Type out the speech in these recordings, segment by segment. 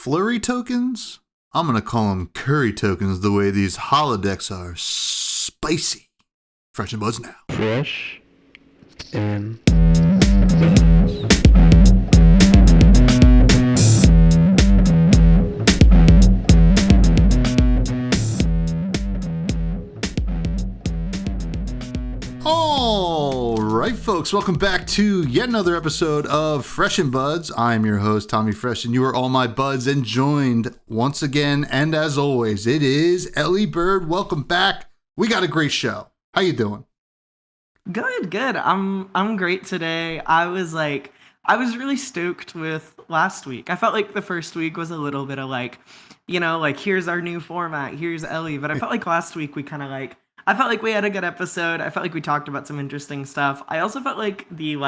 flurry tokens? I'm going to call them curry tokens the way these holodecks are spicy. Fresh and Buds now. Fresh and All right, folks, welcome back to yet another episode of Fresh and Buds. I'm your host, Tommy Fresh, and you are all my buds, and joined once again, and as always, it is Elly Bird. Welcome back. We got a great show. How you doing? Good. I'm great today. I was really stoked with last week. I felt like the first week was a little bit of here's our new format, here's Elly, but I felt like last week I felt like we had a good episode. I felt like we talked about some interesting stuff. I also felt like the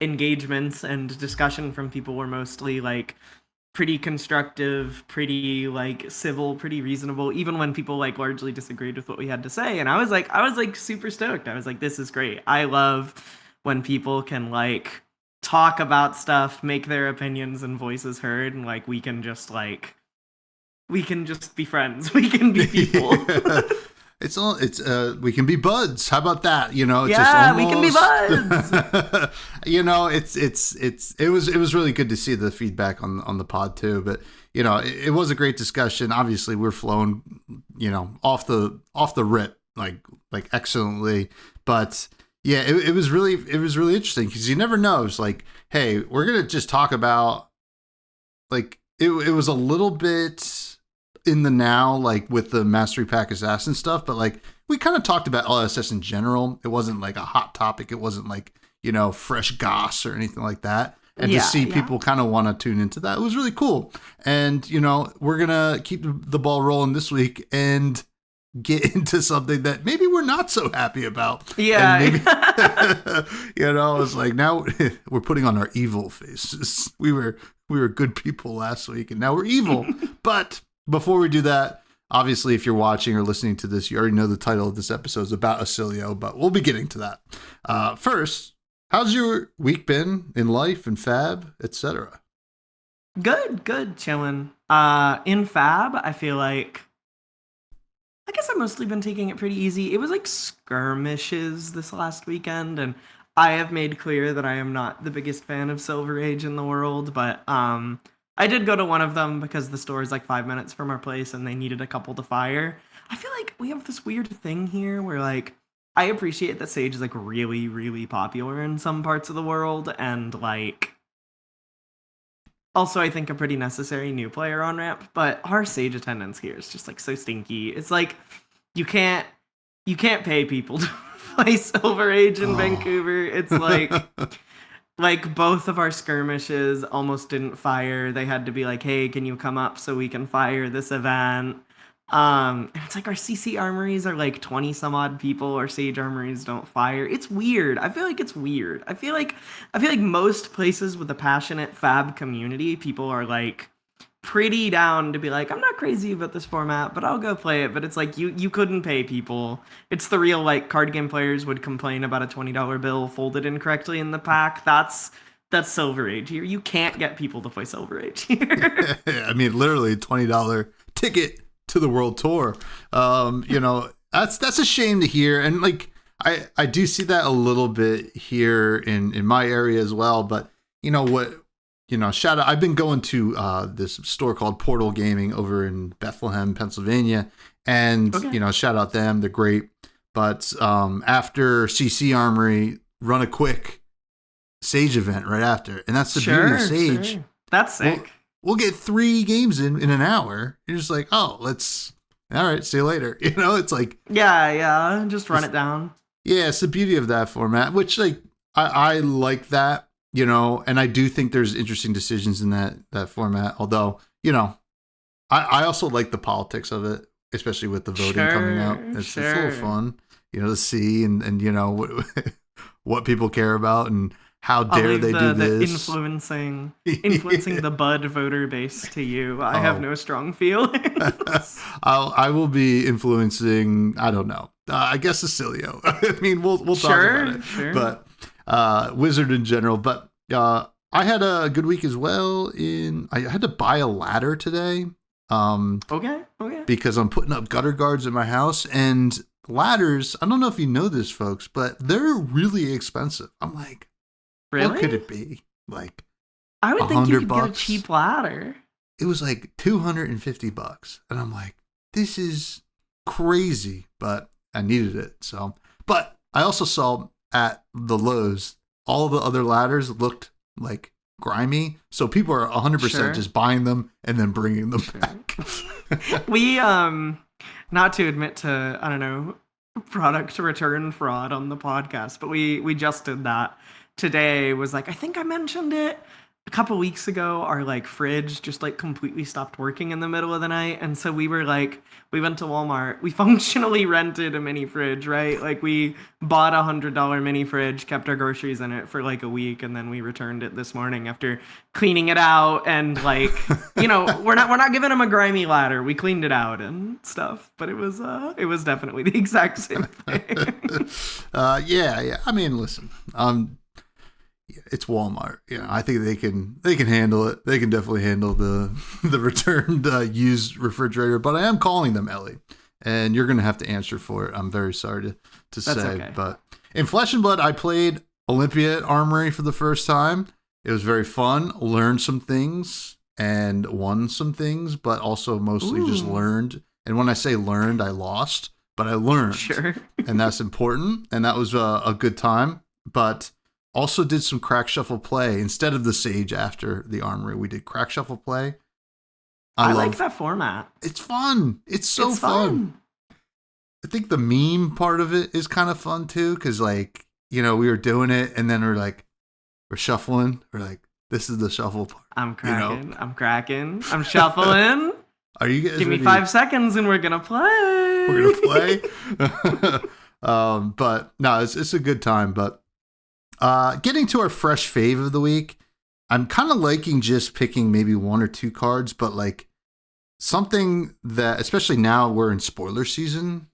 engagements and discussion from people were mostly pretty constructive, pretty civil, pretty reasonable, even when people largely disagreed with what we had to say. And I was super stoked. I was like, this is great. I love when people can talk about stuff, make their opinions and voices heard, and we can just be friends. We can be people. We can be buds. How about that? We can be buds. It was really good to see the feedback on the pod too. But it was a great discussion. Obviously, we're flown, off the rip like excellently. But yeah, it was really interesting because you never know. It's hey, we're gonna just talk about it was a little bit in the now, with the Mastery Pack Assassin stuff, but we kind of talked about LSS in general. It wasn't a hot topic. It wasn't fresh goss or anything like that. And to see people kind of want to tune into that, it was really cool. And, we're going to keep the ball rolling this week and get into something that maybe we're not so happy about. Yeah. And maybe, it's now we're putting on our evil faces. We were good people last week and now we're evil. But before we do that, obviously, if you're watching or listening to this, you already know the title of this episode is about Oscilio, but we'll be getting to that. First, how's your week been in life and fab, etc.? Good, chilling. In fab, I feel I guess I've mostly been taking it pretty easy. It was skirmishes this last weekend, and I have made clear that I am not the biggest fan of Silver Age in the world, but I did go to one of them because the store is 5 minutes from our place and they needed a couple to fire. I feel we have this weird thing here where I appreciate that Sage is really, really popular in some parts of the world, and also I think a pretty necessary new player on ramp, but our Sage attendance here is just so stinky. It's you can't pay people to play Silver Age in Vancouver. It's both of our skirmishes almost didn't fire. They had to be hey, can you come up so we can fire this event? It's our CC armories are 20 some odd people. Our Sage armories don't fire. It's weird. I feel it's weird. I feel like most places with a passionate fab community, people are pretty down to be I'm not crazy about this format, but I'll go play it. But it's you couldn't pay people. It's the real card game players would complain about a $20 bill folded incorrectly in the pack. That's Silver Age here. You can't get people to play Silver Age here. I mean, literally $20 ticket to the world tour. That's a shame to hear. And I do see that a little bit here in my area as well. But shout out. I've been going to this store called Portal Gaming over in Bethlehem, Pennsylvania, and shout out them. They're great. But after CC Armory, run a quick Sage event right after, and that's the beauty of Sage. Sure. That's sick. We'll get 3 games in an hour. You're just all right, see you later. It's yeah, just run it down. Yeah, it's the beauty of that format, which I like that. And I do think there's interesting decisions in that format. Although, I also like the politics of it, especially with the voting coming out. It's a little fun, to see and what people care about and how dare they do this. Influencing the Bud voter base to you. I have no strong feelings. I will be influencing, I don't know. I guess Oscilio. I mean, we'll talk about it. Sure. But Wizard in general. But I had a good week as well. I had to buy a ladder today. Okay. Because I'm putting up gutter guards in my house, and ladders, I don't know if you know this, folks, but they're really expensive. I'm like, really? What could it be? Like, I would think you could $100? get a cheap ladder. It was like $250, and I'm like, this is crazy, but I needed it. So, but I also saw at the Lowe's, all the other ladders looked like grimy, so people are 100% just buying them and then bringing them back. We not to admit to, I don't know, product return fraud on the podcast, but we just did that today. Was like, I think I mentioned it a couple weeks ago, our like fridge just like completely stopped working in the middle of the night, and so we were like, we went to Walmart, we functionally rented a mini fridge, right? Like we bought $100 mini fridge, kept our groceries in it for like a week, and then we returned it this morning after cleaning it out, and like, you know, we're not giving them a grimy ladder, we cleaned it out and stuff, but it was definitely the exact same thing. Yeah, I mean, listen, it's Walmart. You know, I think they can handle it. They can definitely handle the returned used refrigerator. But I am calling them, Elly, and you're going to have to answer for it. I'm very sorry to say. Okay. But in Flesh and Blood, I played Olympia at Armory for the first time. It was very fun. Learned some things and won some things, but also mostly just learned. And when I say learned, I lost, but I learned. Sure. And that's important. And that was a good time. But also did some crack shuffle play. Instead of the Sage after the Armory, we did crack shuffle play. I like that format. It's fun. It's so fun. I think the meme part of it is kind of fun too, because like, you know, we were doing it and then we're shuffling. We're like, this is the shuffle part. I'm cracking. You know? I'm cracking. I'm shuffling. Are you guys Give me ready? 5 seconds and we're gonna play. We're gonna play. But no, it's a good time. But getting to our fresh fave of the week, I'm kind of liking just picking maybe 1 or 2 cards, but like something that, especially now we're in spoiler season,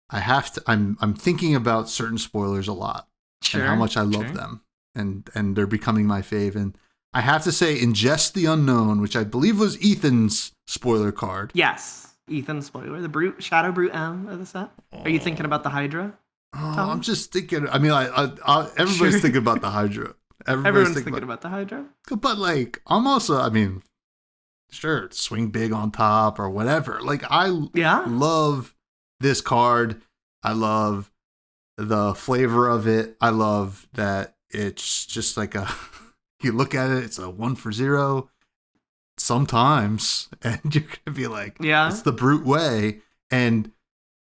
I'm thinking about certain spoilers a lot and how much I love them, and they're becoming my fave. And I have to say, Ingest the Unknown, which I believe was Ethan's spoiler card. Yes, Ethan's spoiler, the Brute, Shadow Brute M of the set. Are you thinking about the Hydra? Oh, I'm just thinking. I mean, everybody's thinking about the Hydra. Everyone's thinking about the Hydra. But like, I'm also, I mean, sure, swing big on top or whatever. Like, I love this card. I love the flavor of it. I love that it's just like you look at it, it's a 1 for 0 sometimes, and you're gonna be like, it's the Brute way. And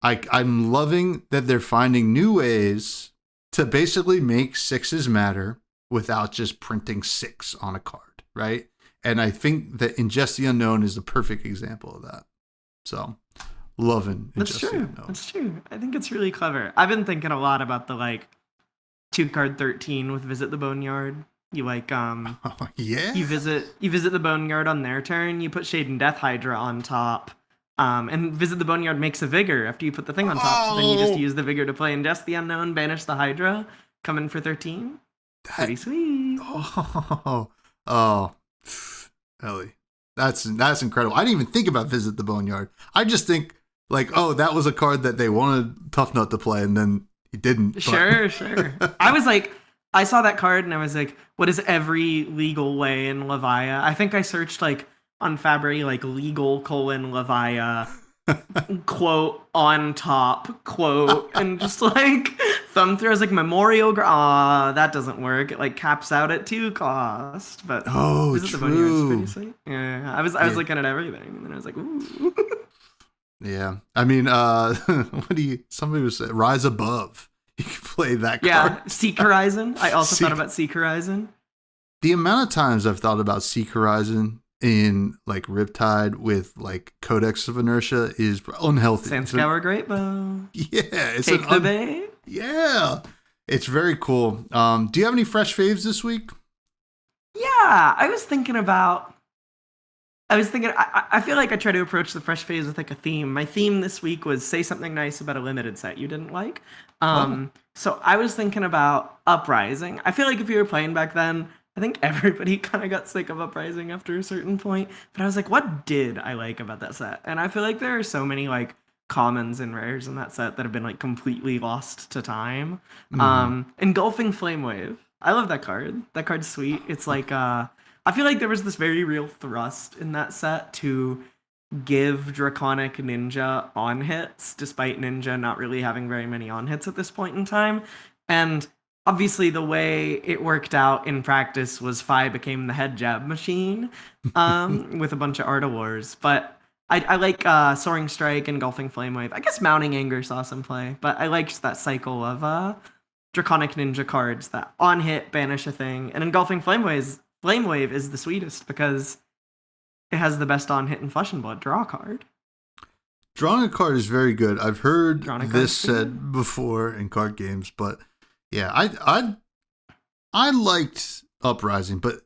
I'm loving that they're finding new ways to basically make 6s matter without just printing 6 on a card, right? And I think that Ingest the Unknown is the perfect example of that. So, loving Ingest the Unknown. That's true. I think it's really clever. I've been thinking a lot about the like 2-card 13 with Visit the Boneyard. You like you visit the Boneyard on their turn. You put Shade and Death Hydra on top. And Visit the Boneyard makes a Vigor after you put the thing on top. So then you just use the Vigor to play Ingest the Unknown, banish the Hydra, come in for 13. Pretty sweet. Oh, Elly, that's incredible. I didn't even think about Visit the Boneyard. I just think like, oh, that was a card that they wanted Tough Nut to play, and then he didn't. But... Sure. I was like, I saw that card and I was like, what is every legal way in Levia? I think I searched like on Fabry, like legal : Levia, quote, on top, quote, and just like thumb through. I was like, Memorial, that doesn't work. It like caps out at 2 cost. But Visit the Boneyard's pretty sweet. Yeah, I was looking at everything, and then I was like, ooh. Yeah, I mean, somebody was saying, Rise Above. You can play that card. Yeah, Seek Horizon. I also thought about Seek Horizon. The amount of times I've thought about Seek Horizon in like Riptide with like Codex of Inertia is unhealthy. Sandscour Greatbow. Yeah, it's Take the bait. Yeah, it's very cool. Do you have any fresh faves this week? Yeah, I feel like I try to approach the fresh phase with like a theme. My theme this week was say something nice about a limited set you didn't like. So I was thinking about Uprising. I feel like if you were playing back then, I think everybody kind of got sick of Uprising after a certain point. But I was like, what did I like about that set? And I feel like there are so many like commons and rares in that set that have been like completely lost to time. Engulfing Flame Wave. I love that card. That card's sweet. It's like I feel like there was this very real thrust in that set to give Draconic Ninja on hits, despite Ninja not really having very many on hits at this point in time. And obviously, the way it worked out in practice was Fi became the head jab machine with a bunch of Art of Wars. But I like Soaring Strike, Engulfing Flame Wave. I guess Mounting Anger saw some play, but I liked that cycle of Draconic Ninja cards that on hit banish a thing. And Engulfing Flame Wave is the sweetest because it has the best on hit in Flesh and Blood draw card. Drawing a card is very good. I've heard this said good. before in card games, but yeah, I liked Uprising, but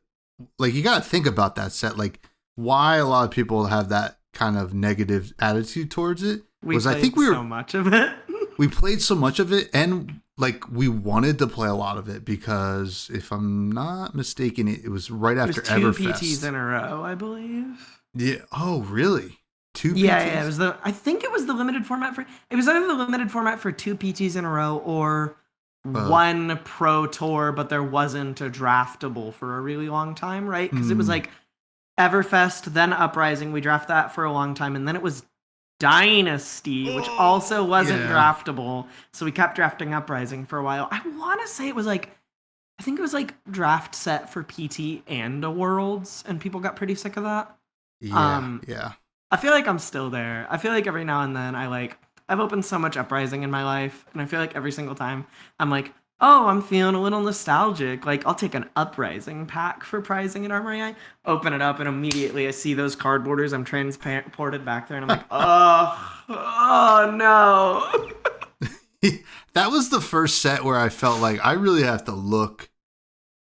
like you got to think about that set, like why a lot of people have that kind of negative attitude towards it. I think we were so much of it. We played so much of it, and like we wanted to play a lot of it because if I'm not mistaken, it was right after Everfest. It was 2 PTs in a row, I believe. Yeah. Oh, really? 2 PTs? Yeah. It was I think it was the limited format for. It was either the limited format for 2 PTs in a row or one Pro Tour, but there wasn't a draftable for a really long time, right? Because it was like Everfest, then Uprising. We draft that for a long time, and then it was Dynasty, which also wasn't draftable. So we kept drafting Uprising for a while. I want to say it was like, I think it was like draft set for PT and a Worlds, and people got pretty sick of that. Yeah. I feel like I'm still there. I feel like every now and then I've opened so much Uprising in my life, and I feel like every single time I'm like, oh, I'm feeling a little nostalgic. Like, I'll take an Uprising pack for Prizing and Armory. I open it up, and immediately I see those card borders. I'm transported back there, and I'm like, oh no. That was the first set where I felt like I really have to look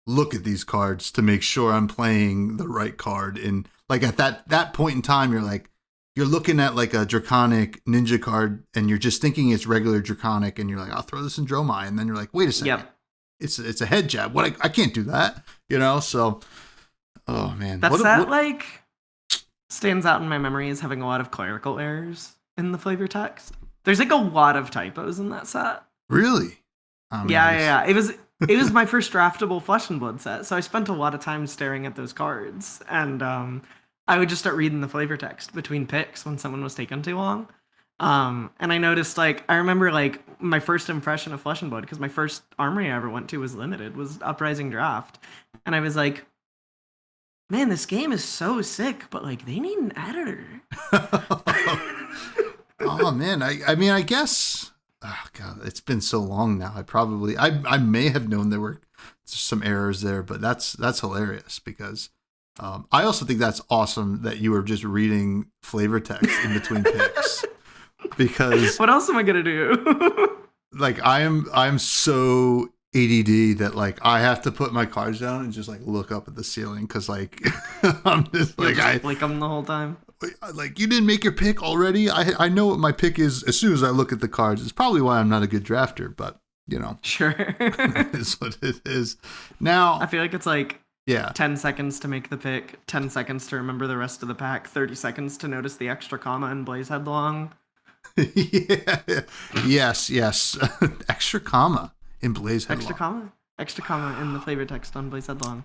at these cards to make sure I'm playing the right card. And like at that point in time, you're looking at like a Draconic Ninja card and you're just thinking it's regular Draconic and you're like, I'll throw this in Dromai. And then you're like, wait a second. Yep. It's a head jab. I can't do that, So, oh man. Like stands out in my memory as having a lot of clerical errors in the flavor text. There's like a lot of typos in that set. Really? Oh, yeah. It was my first draftable Flesh and Blood set. So I spent a lot of time staring at those cards and, I would just start reading the flavor text between picks when someone was taking too long. And I noticed, I remember, my first impression of Flesh and Blood, because my first armory I ever went to was limited, was Uprising Draft. And I was like, man, this game is so sick, but, they need an editor. Oh, man. I mean, I guess, oh, God, it's been so long now. I may have known there were some errors there, but that's hilarious because... I also think that's awesome that you were just reading flavor text in between picks because what else am I gonna do? I'm so ADD that I have to put my cards down and just look up at the ceiling because I'm just I flick them the whole time. You didn't make your pick already. I know what my pick is as soon as I look at the cards. It's probably why I'm not a good drafter, but sure, it is what it is. Now I feel like it's 10 seconds to make the pick, 10 seconds to remember the rest of the pack, 30 seconds to notice the extra comma in Blaze Headlong. Yeah. Yes. Extra comma in Blaze Headlong. Extra comma in the flavor text on Blaze Headlong.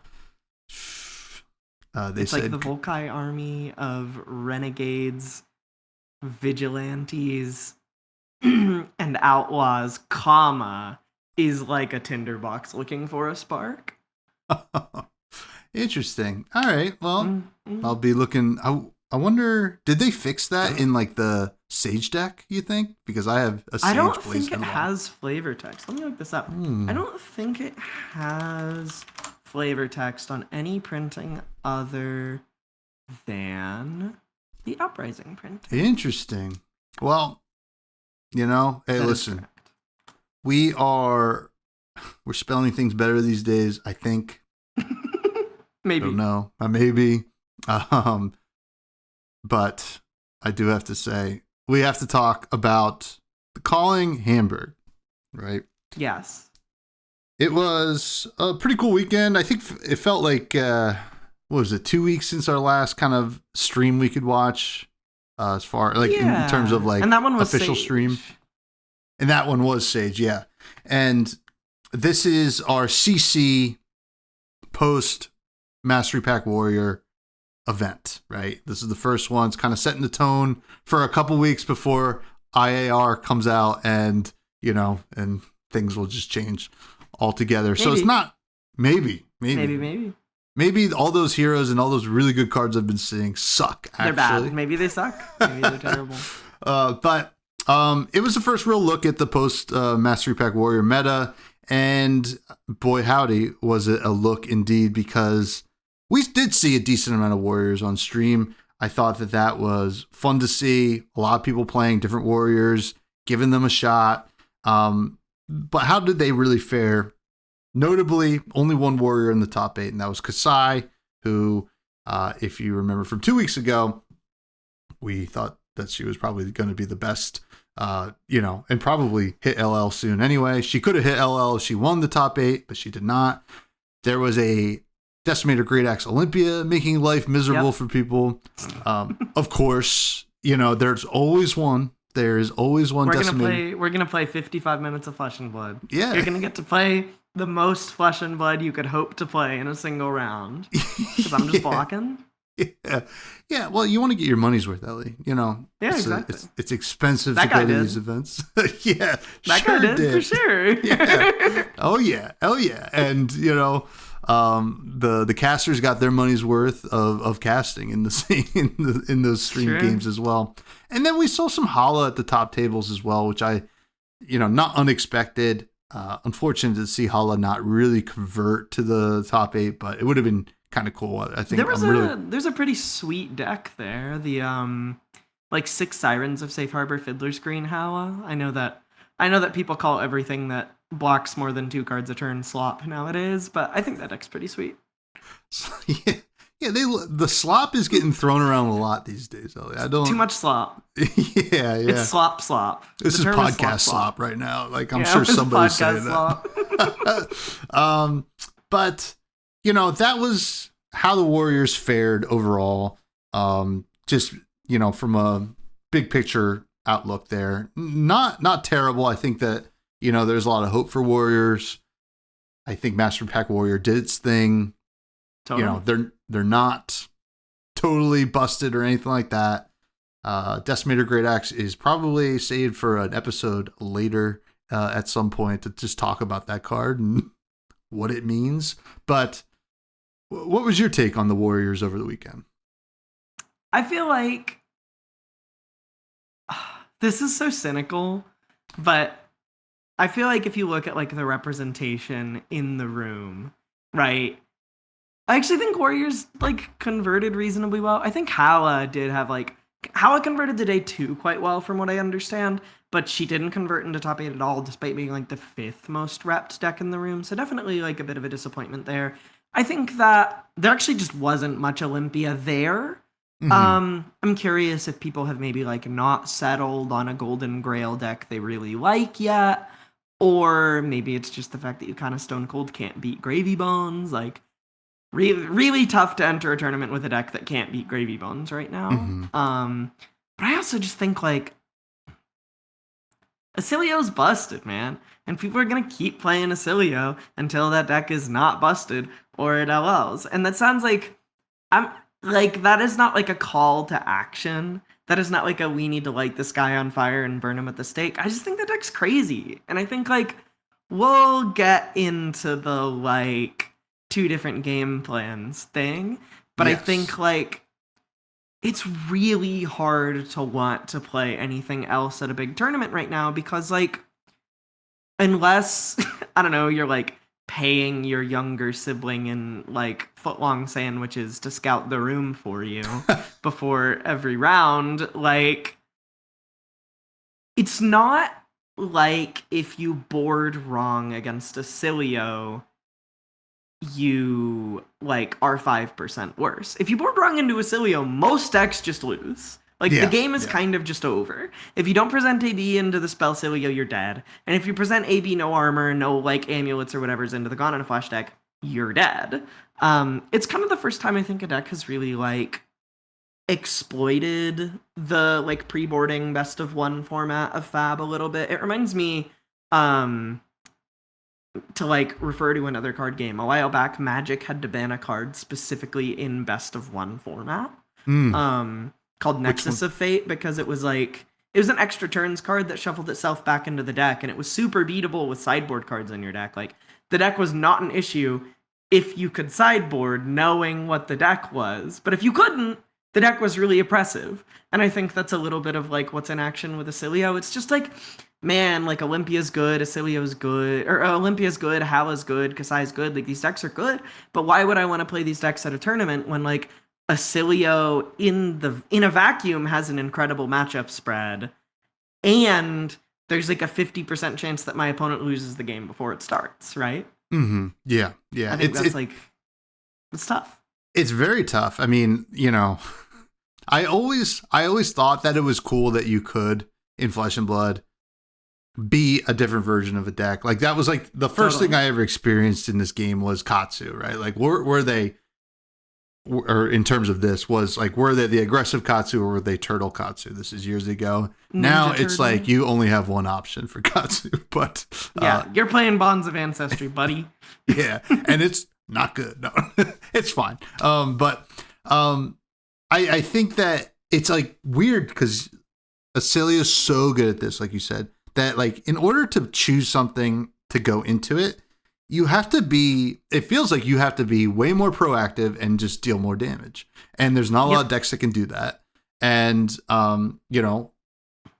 It's said, the Volkai army of renegades, vigilantes, and outlaws, comma, is like a tinderbox looking for a spark. Interesting. All right. Well, I'll be looking. I wonder, did they fix that in the Sage deck, you think? Because I have a Sage. I don't think it has flavor text. Let me look this up. I don't think it has flavor text on any printing other than the Uprising print. Interesting. Well, hey, listen. We're spelling things better these days, I think. Maybe. I don't know. Maybe. But I do have to say, we have to talk about the calling Hamburg, right? Yes. It was a pretty cool weekend. I think it felt like, what was it, 2 weeks since our last kind of stream we could watch, as far like in terms of like and that one was official Sage. stream. And that one was Sage, yeah. And this is our CC post Mastery Pack Warrior event, right? This is the first one. It's kind of setting the tone for a couple weeks before IAR comes out, and and things will just change altogether. So it's not maybe all those heroes and all those really good cards I've been seeing suck. Actually, they're bad. Maybe they suck. Maybe they're terrible. But it was the first real look at the post Mastery Pack Warrior meta, and boy howdy was it a look indeed, because we did see a decent amount of Warriors on stream. I thought that was fun to see. A lot of people playing different Warriors, giving them a shot. But how did they really fare? Notably, only one Warrior in the top 8, and that was Kasai, who, if you remember from 2 weeks ago, we thought that she was probably going to be the best, and probably hit LL soon anyway. She could have hit LL if she won the top 8, but she did not. There was a Decimator Great Axe Olympia making life miserable for people. Of course, there's always one. There is always one Decimator. We're gonna play 55 minutes of Flesh and Blood. Yeah. You're gonna get to play the most Flesh and Blood you could hope to play in a single round. Because I'm just blocking. Yeah. Well, you want to get your money's worth, Ellie. Yeah, exactly. It's expensive to go to these events. Yeah, that guy did for sure. Yeah. Oh yeah. And the casters got their money's worth of casting in in those stream games as well. And then we saw some Hala at the top tables as well, which I, not unexpected. Unfortunate to see Hala not really convert to the top 8, but it would have been kind of cool. I think there's a pretty sweet deck there. The 6 Sirens of Safe Harbor Fiddler's Green Hala. I know that people call everything that blocks more than 2 cards a turn slop nowadays, but I think that deck's pretty sweet. The slop is getting thrown around a lot these days, Ellie. I don't too much slop. Yeah. It's slop. This is podcast slop right now. Like I'm sure somebody's saying that. But that was how the Warriors fared overall. Just from a big picture outlook there, not terrible. I think that there's a lot of hope for Warriors. I think Master Pack Warrior did its thing. Totally. They're not totally busted or anything like that. Decimator Great Axe is probably saved for an episode later at some point to just talk about that card and what it means. But what was your take on the Warriors over the weekend? I feel like this is so cynical, but I feel like if you look at the representation in the room, right? I actually think Warriors converted reasonably well. I think Hala did have Hala converted to day 2 quite well from what I understand, but she didn't convert into top 8 at all, despite being the 5th most repped deck in the room. So definitely a bit of a disappointment there. I think that there actually just wasn't much Olympia there. Mm-hmm. I'm curious if people have maybe not settled on a Golden Grail deck they really like yet, or maybe it's just the fact that you kind of stone cold can't beat Gravy Bones. Really, really tough to enter a tournament with a deck that can't beat Gravy Bones right now. Mm-hmm. But I also just think Oscilio's busted, man. And people are going to keep playing Oscilio until that deck is not busted or it LLs. And that sounds that is not a call to action. That is not a we need to light this guy on fire and burn him at the stake. I just think that deck's crazy. And I think we'll get into the 2 different game plans thing. But yes. I think it's really hard to want to play anything else at a big tournament right now because unless I don't know, you're paying your younger sibling in footlong sandwiches to scout the room for you before every round, it's not if you board wrong against Oscilio, you are 5% worse. If you board wrong into Oscilio, most decks just lose. Like, Yeah, the game is yeah. kind of just over. If you don't present AB into the spell Oscilio, you're dead. And if you present AB no armor, no, like, amulets or whatever's into the Gone in a Flash deck, you're dead. It's kind of the first time I think a deck has really, like, exploited the, like, pre-boarding best of one format of Fab a little bit. It reminds me, to, like, refer to another card game. A while back, Magic had to ban a card specifically in best of one format. Called Nexus of Fate, because it was like, it was an extra turns card that shuffled itself back into the deck, and it was super beatable with sideboard cards in your deck. Like, the deck was not an issue if you could sideboard knowing what the deck was, but if you couldn't, the deck was really oppressive. And I think that's a little bit of, like, what's in action with Oscilio. It's just like, man, like, Olympia's good, Oscilio's good, or Olympia's good, Hala's good, Kasai's good, like, these decks are good, but why would I want to play these decks at a tournament when, like, Oscilio in a vacuum has an incredible matchup spread, and there's like a 50% chance that my opponent loses the game before it starts, right? Yeah, yeah. I think it's tough. It's very tough. I mean, I always thought that it was cool that you could, in Flesh and Blood, be a different version of a deck. Like, that was like the first thing I ever experienced in this game was Katsu, right? Like, were they, or in terms of this, was like, were they the aggressive Katsu or were they turtle Katsu? This is years ago. Now it's like you only have one option for Katsu, but you're playing Bonds of Ancestry, buddy. Yeah, and it's not good. No, it's fine. I think that it's like weird because Oscilio is so good at this, like you said, that like in order to choose something to go into it, you have to be, it feels like you have to be way more proactive and just deal more damage. And there's not a lot of decks that can do that. And,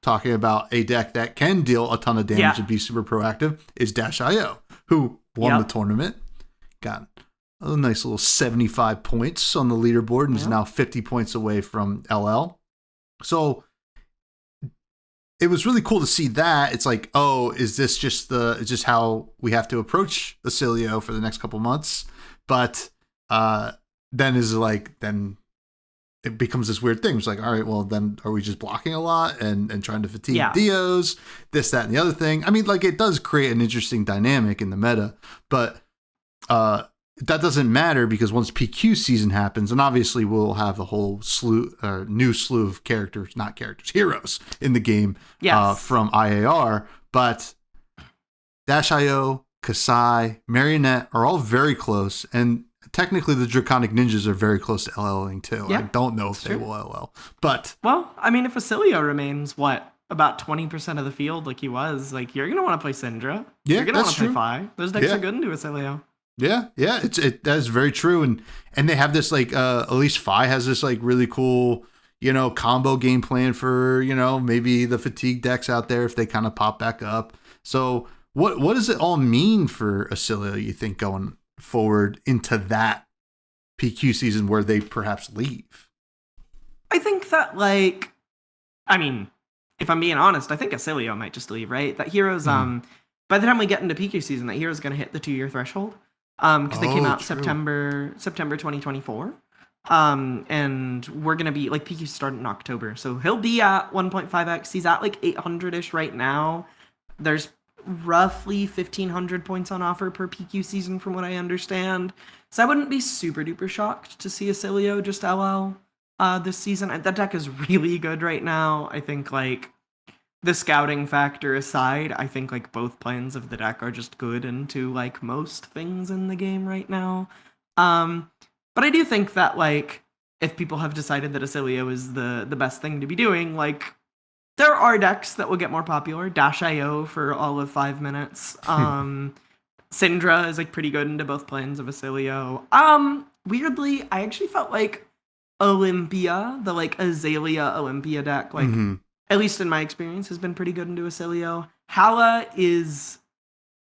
talking about a deck that can deal a ton of damage and be super proactive is Dash.io, who won the tournament, got a nice little 75 points on the leaderboard and is now 50 points away from LL. So it was really cool to see that. It's like, oh, is this just how we have to approach Oscilio for the next couple months? But then it becomes this weird thing. It's like, all right, well, then are we just blocking a lot and trying to fatigue Dios, this, that, and the other thing? I mean, like, it does create an interesting dynamic in the meta, but that doesn't matter because once PQ season happens, and obviously we'll have a whole new slew of heroes in the game from IAR, but Dash.io, Kasai, Marionette are all very close, and technically the Draconic Ninjas are very close to LLing too. I don't know if they will LL, but... Well, I mean, if Oscilio remains, about 20% of the field like he was, like, you're going to want to play Syndra. Yeah, you're going to want to play Fi. Those decks are good into Oscilio. Yeah, that is very true, and they have this like at least Fi has this like really cool combo game plan for maybe the fatigue decks out there if they kind of pop back up. So what does it all mean for Oscilio, you think, going forward into that PQ season where they perhaps leave? I think that if I'm being honest, I think Oscilio might just leave, right? That hero's by the time we get into PQ season, that hero's going to hit the 2-year threshold. Because they came out September 2024. And we're going to be, like, PQ started in October. So he'll be at 1.5x. He's at, like, 800-ish right now. There's roughly 1,500 points on offer per PQ season from what I understand. So I wouldn't be super duper shocked to see Oscilio just LL this season. That deck is really good right now. I think, like, the scouting factor aside, I think like both plans of the deck are just good into like most things in the game right now. But I do think that like if people have decided that Oscilio is the best thing to be doing, like there are decks that will get more popular. Dash.io for all of 5 minutes. Syndra is like pretty good into both plans of Oscilio. Weirdly, I actually felt like Olympia, the like Azalea Olympia deck, like at least in my experience, has been pretty good into Oscilio. Hala is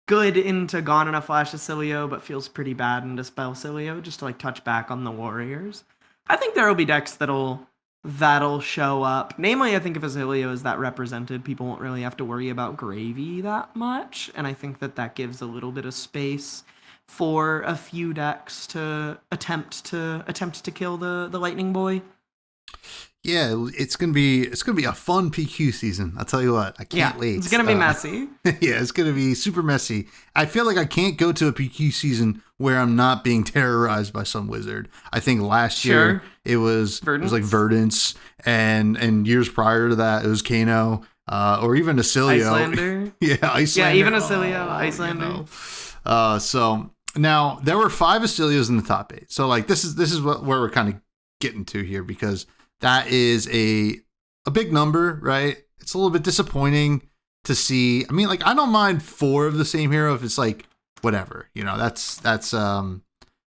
good into Gone in a Flash Oscilio, but feels pretty bad into Spell Oscilio, just to like touch back on the Warriors. I think there will be decks that'll show up. Namely, I think if Oscilio is that represented, people won't really have to worry about Gravy that much, and I think that gives a little bit of space for a few decks to attempt to kill the Lightning Boy. Yeah, it's gonna be a fun PQ season. I'll tell you what, I can't wait. It's gonna be messy. Yeah, it's gonna be super messy. I feel like I can't go to a PQ season where I'm not being terrorized by some wizard. I think last year it was like Verdance, and years prior to that it was Kano, or even Oscilio. Icelander. Yeah, Icelander. Yeah, even Oscilio, Icelander. You know. So now there were 5 Oscilios in the top 8. So like this is where we're kind of getting to here, because that is a big number, right? It's a little bit disappointing to see. I mean, like, I don't mind 4 of the same hero if it's like whatever, you know, that's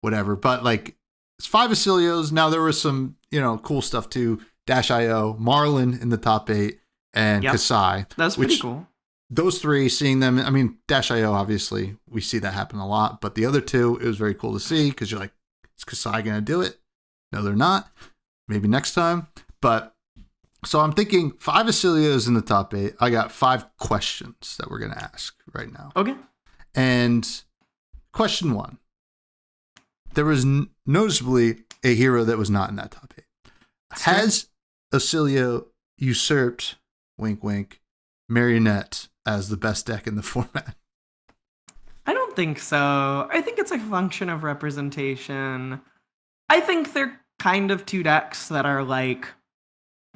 whatever. But like, it's 5 Oscilios. Now there was some, you know, cool stuff too. Dash.io, Marlin in the top 8, and Kasai. That's pretty cool. Those 3, seeing them, I mean, Dash.io, obviously, we see that happen a lot. But the other 2, it was very cool to see, because you're like, is Kasai going to do it? No, they're not. Maybe next time. But so I'm thinking 5 Oscilios in the top 8. I got 5 questions that we're going to ask right now. Okay. And question 1. There was noticeably a hero that was not in that top 8. Has Oscilio usurped, wink, wink, Marionette as the best deck in the format? I don't think so. I think it's a function of representation. I think they're kind of 2 decks that are like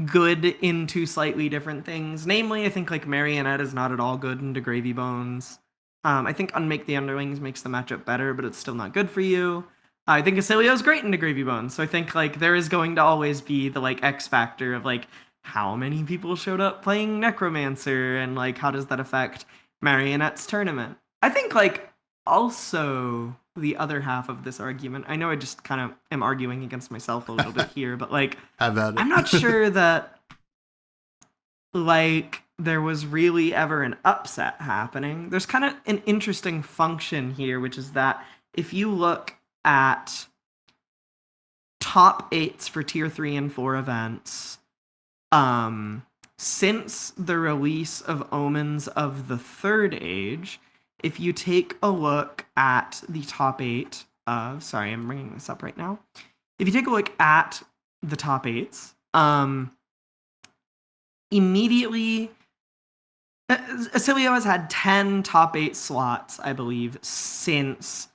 good into slightly different things. Namely, I think like Marionette is not at all good into Gravy Bones. I think Unmake the Underlings makes the matchup better, but it's still not good for you. I think Oscilio is great into Gravy Bones. So I think like there is going to always be the like X factor of like how many people showed up playing Necromancer, and like how does that affect Marionette's tournament. I think like also the other half of this argument, I know I just kind of am arguing against myself a little bit here, but like I'm not sure that like there was really ever an upset happening. There's kind of an interesting function here, which is that if you look at top 8s for tier 3 and 4 events, since the release of Omens of the Third Age, if you take a look at the top 8 of, sorry, I'm bringing this up right now. If you take a look at the top 8s, immediately, Oscilio has had 10 top 8 slots, I believe, since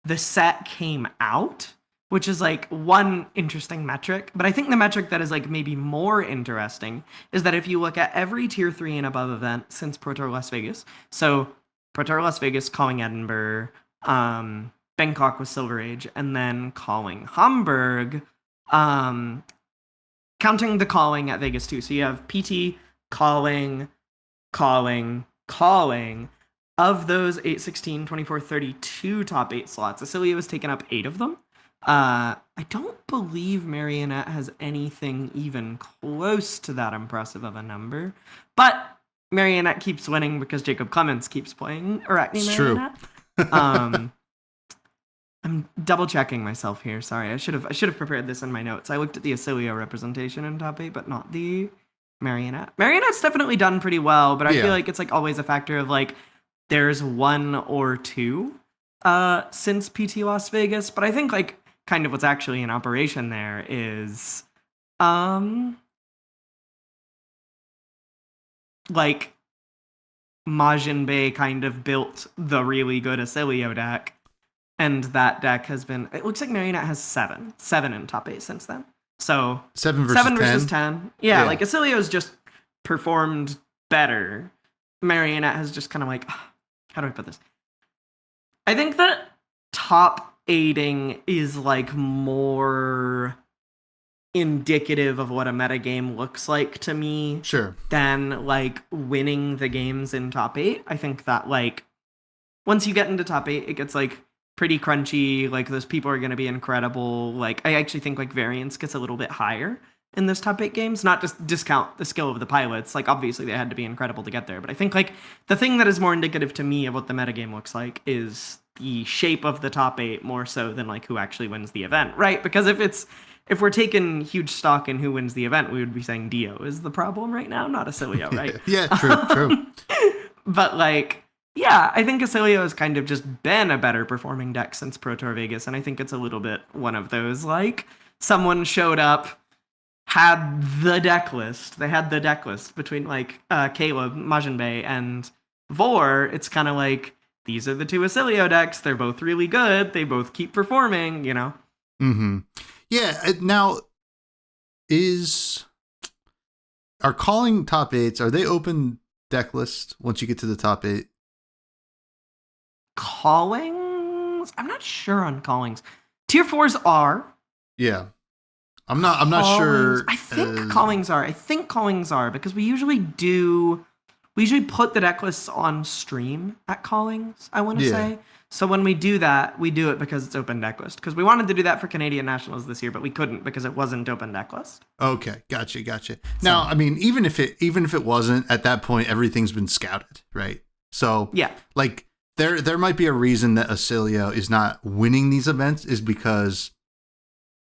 the set came out, which is like one interesting metric. But I think the metric that is like maybe more interesting is that if you look at every tier 3 and above event since Pro Tour Las Vegas, so Pro Tour Las Vegas calling Edinburgh, Bangkok with Silver Age, and then calling Hamburg, counting the calling at Vegas too. So you have PT, calling. Of those 8, 16, 24, 32 top 8 slots, Oscilio has taken up 8 of them. I don't believe Marionette has anything even close to that impressive of a number. But Marionette keeps winning because Jacob Clements keeps playing Arachne Marionette. True. I'm double checking myself here. Sorry, I should have prepared this in my notes. I looked at the Oscilio representation in top 8, but not the Marionette. Marionette's definitely done pretty well, but I feel like it's like always a factor of like there's 1 or 2 since PT Las Vegas. But I think like kind of what's actually in operation there is like Majin Bey kind of built the really good Oscilio deck, and that deck has been, it looks like Marionette has 7 in top 8 since then. So 7 versus 10. Yeah, like Oscilio's just performed better. Marionette has just kind of like, how do I put this? I think that top 8ing is like more indicative of what a metagame looks like to me. Sure. Than like winning the games in top 8. I think that like once you get into top 8, it gets like pretty crunchy. Like those people are going to be incredible. Like I actually think like variance gets a little bit higher in those top 8 games. Not just discount the skill of the pilots. Like obviously they had to be incredible to get there. But I think like the thing that is more indicative to me of what the metagame looks like is the shape of the top 8 more so than like who actually wins the event, right? Because if we're taking huge stock in who wins the event, we would be saying Dio is the problem right now, not Oscilio, right? Yeah, true. But like, yeah, I think Oscilio has kind of just been a better performing deck since Pro Tour Vegas, and I think it's a little bit one of those, like, someone showed up, had the deck list. They had the deck list between like Caleb, Majinbei, and Vor. It's kind of like these are the two Oscilio decks. They're both really good. They both keep performing, you know? Mm-hmm. Yeah. Now, are calling top eights, are they open deck lists once you get to the top 8? Callings? I'm not sure on callings. Tier 4s are. Yeah. I'm not sure. I think callings are. I think callings are because we usually put the deck lists on stream at callings, I want to say. So when we do that, we do it because it's open deck list. Because we wanted to do that for Canadian Nationals this year, but we couldn't because it wasn't open deck list. Okay, gotcha. Now, I mean, even if it wasn't, at that point, everything's been scouted, right? So yeah, like there might be a reason that Oscilio is not winning these events is because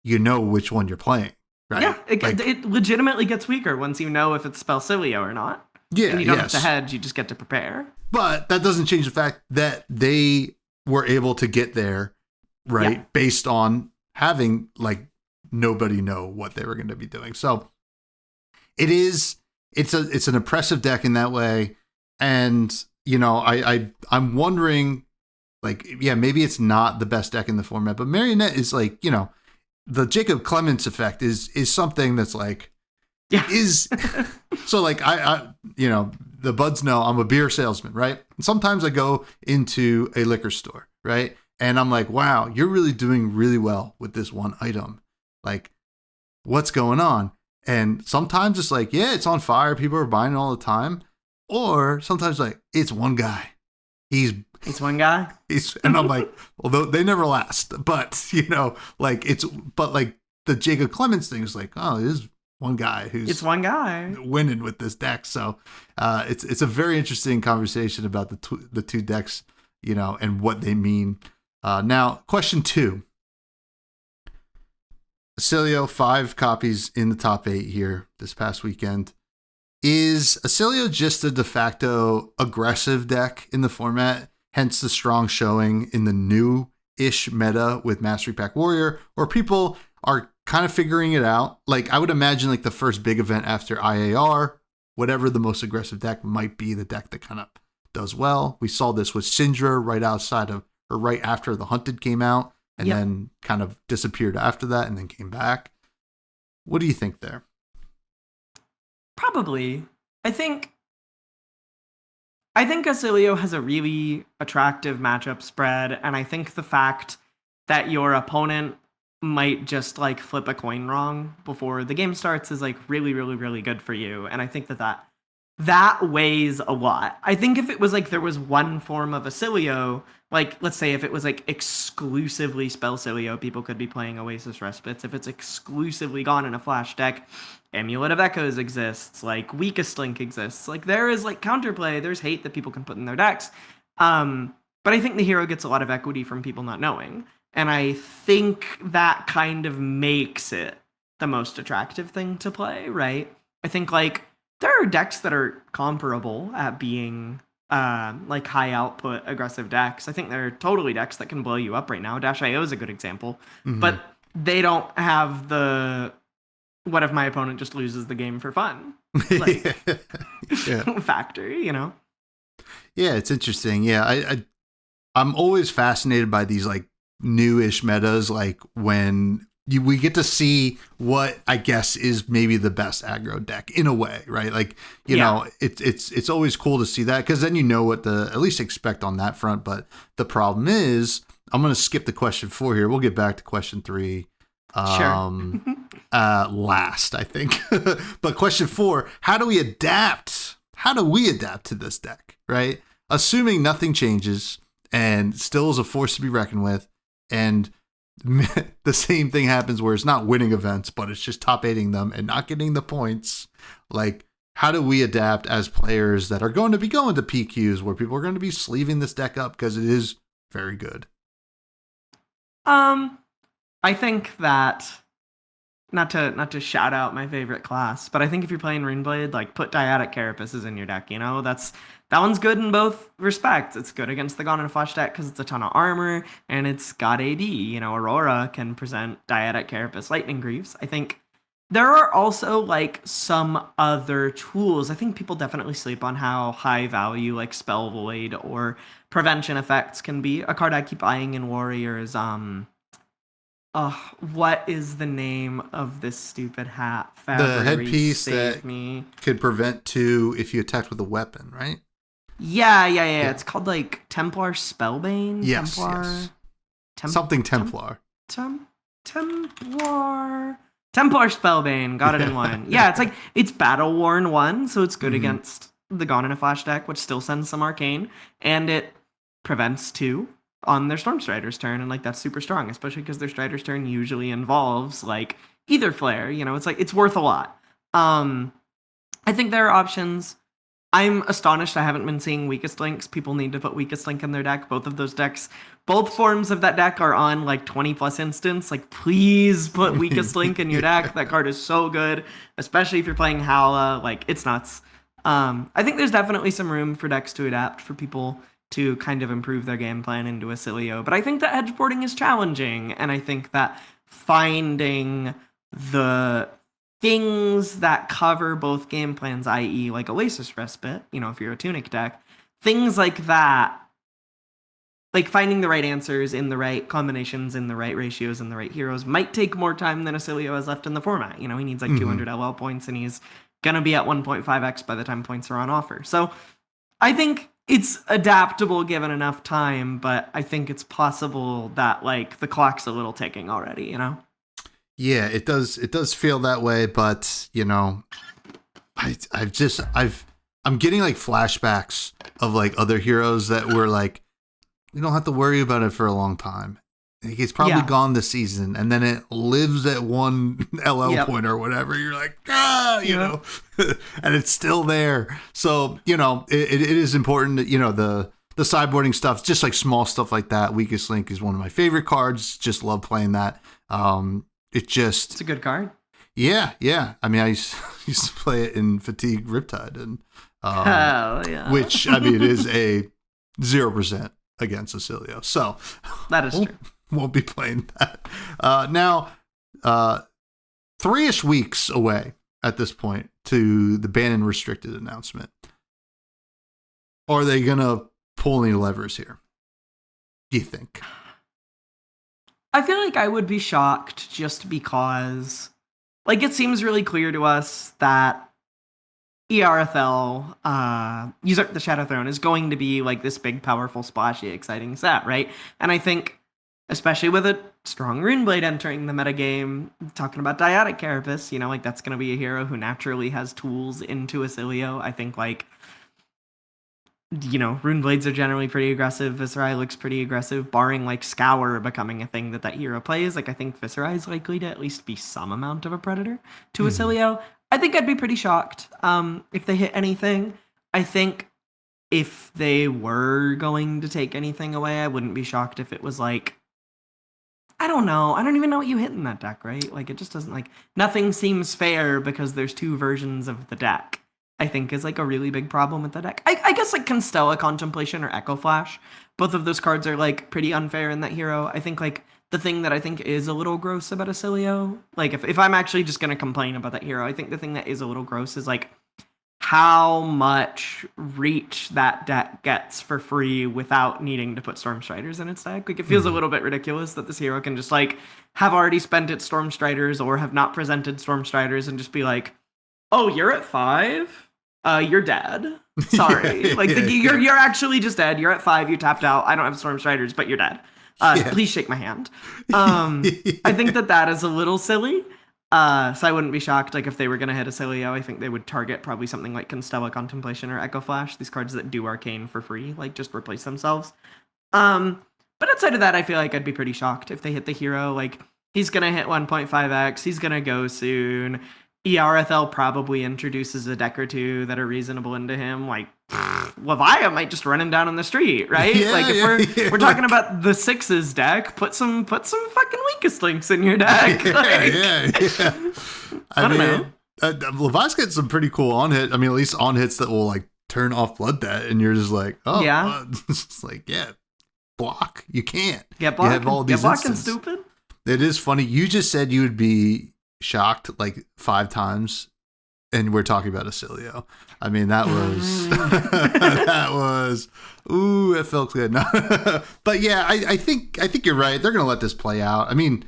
you know which one you're playing, right? Yeah, it legitimately gets weaker once you know if it's Spellcilio or not. Yeah, and you don't have to hedge; you just get to prepare. But that doesn't change the fact that they were able to get there, right? Based on having like nobody know what they were going to be doing. So it's an impressive deck in that way. And, you know, I'm wondering like, yeah, maybe it's not the best deck in the format, but Marionette is like, you know, the Jacob Clements effect is something that's like, is so like I you know, the buds know I'm a beer salesman, right? And sometimes I go into a liquor store, right? And I'm like, wow, you're really doing really well with this one item. Like, what's going on? And sometimes it's like, yeah, it's on fire. People are buying it all the time. Or sometimes like, it's one guy. He's one guy. And I'm like, although they never last, but you know, like but like the Jacob Clements thing is like, oh, it is one guy it's one guy winning with this deck. So it's a very interesting conversation about the two decks, you know, and what they mean. Now, question 2. Oscilio, 5 copies in the top 8 here this past weekend. Is Oscilio just a de facto aggressive deck in the format, hence the strong showing in the new-ish meta with Mastery Pack Warrior, or people are kind of figuring it out? Like, I would imagine like the first big event after IAR, whatever the most aggressive deck might be, the deck that kind of does well. We saw this with Syndra right after the Hunted came out, and then kind of disappeared after that and then came back. What do you think there? Probably. I think Oscilio has a really attractive matchup spread, and I think the fact that your opponent might just like flip a coin wrong before the game starts is like really, really, really good for you. And I think that weighs a lot. I think if it was like there was one form of Oscilio, like let's say if it was like exclusively Spellcilio, people could be playing Oasis Respites. If it's exclusively gone in a flash deck, Amulet of Echoes exists, like Weakest Link exists. Like there is like counterplay, there's hate that people can put in their decks. But I think the hero gets a lot of equity from people not knowing. And I think that kind of makes it the most attractive thing to play, right? I think like there are decks that are comparable at being like high output aggressive decks. I think there are totally decks that can blow you up right now. Dash.io is a good example, but they don't have the what if my opponent just loses the game for fun like factor, you know? Yeah, it's interesting. Yeah, I'm always fascinated by these like newish metas, like when we get to see what I guess is maybe the best aggro deck in a way, right? Like, you know, it's always cool to see that because then you know what to at least expect on that front. But the problem is, I'm going to skip the question 4 here. We'll get back to question 3 last, I think. But question 4, how do we adapt? How do we adapt to this deck, right? Assuming nothing changes and still is a force to be reckoned with, and the same thing happens where it's not winning events, but it's just top 8ing them and not getting the points. Like, how do we adapt as players that are going to be going to PQs where people are going to be sleeving this deck up because it is very good? I think that not to shout out my favorite class, but I think if you're playing Runeblade, like put Dyadic Carapaces in your deck, you know? That one's good in both respects. It's good against the Gone in a Flash deck because it's a ton of armor and it's got AD. You know, Aurora can present Dyadic Carapace Lightning Greaves. I think There are also like some other tools. I think people definitely sleep on how high value like Spell Void or Prevention Effects can be. A card I keep eyeing in Warrior is what is the name of this stupid hat? The headpiece save that me. could prevent 2 if you attacked with a weapon, right? Yeah. It's called like Templar Spellbane. Yes, Templar. yes. Something Templar. Templar. Templar Spellbane. Got it in one. Yeah, it's like it's battle worn 1, so it's good against the Gone in a Flash deck, which still sends some arcane, and it prevents 2 on their Stormstrider's turn, and like that's super strong, especially because their Strider's turn usually involves like Ether Flare. You know, it's like it's worth a lot. I think there are options. I'm astonished I haven't been seeing Weakest Links. People need to put Weakest Link in their deck. Both of those decks, both forms of that deck are on like 20 plus instants. Like, please put Weakest Link in your deck. That card is so good, especially if you're playing Howla. Like, it's nuts. I think there's definitely some room for decks to adapt, for people to kind of improve their game plan into Oscilio. But I think that edgeboarding is challenging, and I think that finding the things that cover both game plans, i.e. like Oasis Respite, you know, if you're a Tunic deck, things like that, like finding the right answers in the right combinations, in the right ratios, and the right heroes might take more time than Oscilio has left in the format. You know, he needs like 200 LL points, and he's going to be at 1.5x by the time points are on offer. So I think it's adaptable given enough time, but I think it's possible that like the clock's a little ticking already, you know? Yeah, it does feel that way, but you know, I'm getting like flashbacks of like other heroes that were like, we don't have to worry about it for a long time. Like, it's probably gone this season, and then it lives at 1 LL point or whatever. You're like, you know, and it's still there. So, you know, it is important that, you know, the sideboarding stuff, just like small stuff like that. Weakest Link is one of my favorite cards. Just love playing that. It's a good card. Yeah. I mean, I used to play it in Fatigue Riptide, and hell yeah. which, I mean, it is a 0% against Oscilio. So that is true. Won't be playing that. Now, 3-ish weeks away at this point to the ban and restricted announcement. Are they gonna pull any levers here, do you think? I feel like I would be shocked, just because, like, it seems really clear to us that ERFL, Usurp the Shadow Throne, is going to be like this big, powerful, splashy, exciting set, right? And I think, especially with a strong Runeblade entering the metagame, talking about Dyadic Carapace, you know, like that's going to be a hero who naturally has tools into Oscilio. I think, like, you know, Runeblades are generally pretty aggressive. Viserai looks pretty aggressive, barring like Scour becoming a thing that hero plays. Like, I think Viserai is likely to at least be some amount of a predator to Oscilio. I think I'd be pretty shocked if they hit anything. I think if they were going to take anything away, I wouldn't be shocked if it was like, I don't know. I don't even know what you hit in that deck, right? Like, it just doesn't, like, nothing seems fair because there's 2 versions of the deck, I think, is like a really big problem with the deck. I guess like Constella Contemplation or Echo Flash, both of those cards are like pretty unfair in that hero. I think like the thing that I think is a little gross about Oscilio, like if I'm actually just going to complain about that hero, I think the thing that is a little gross is like how much reach that deck gets for free without needing to put Stormstriders in its deck. Like, it feels a little bit ridiculous that this hero can just like have already spent its Stormstriders or have not presented Stormstriders and just be like, oh, you're at 5? You're dead. Sorry. Like, you're actually just dead. You're at 5. You tapped out. I don't have Stormstriders, but you're dead. Please shake my hand. I think that is a little silly. So I wouldn't be shocked, like, if they were going to hit Oscilio. I think they would target probably something like Constella Contemplation or Echo Flash. These cards that do arcane for free, like, just replace themselves. But outside of that, I feel like I'd be pretty shocked if they hit the hero. Like, he's going to hit 1.5x. He's going to go soon. ERFL probably introduces a deck or 2 that are reasonable into him. Like, Levia might just run him down on the street, right? Yeah, like, if we're talking about the 6s deck, put some fucking Weakest Links in your deck. Yeah. I don't know. Levi's got some pretty cool on hit. I mean, at least on hits that will like turn off Blood Debt, and you're just like, oh, yeah. It's like, yeah, block. You can't. Get blocking. You have all these get blocking, stupid. It is funny. You just said you would be shocked like 5 times, and we're talking about Oscilio. I mean, that was that was ooh, it felt good. No. But yeah, I think you're right. They're gonna let this play out. I mean,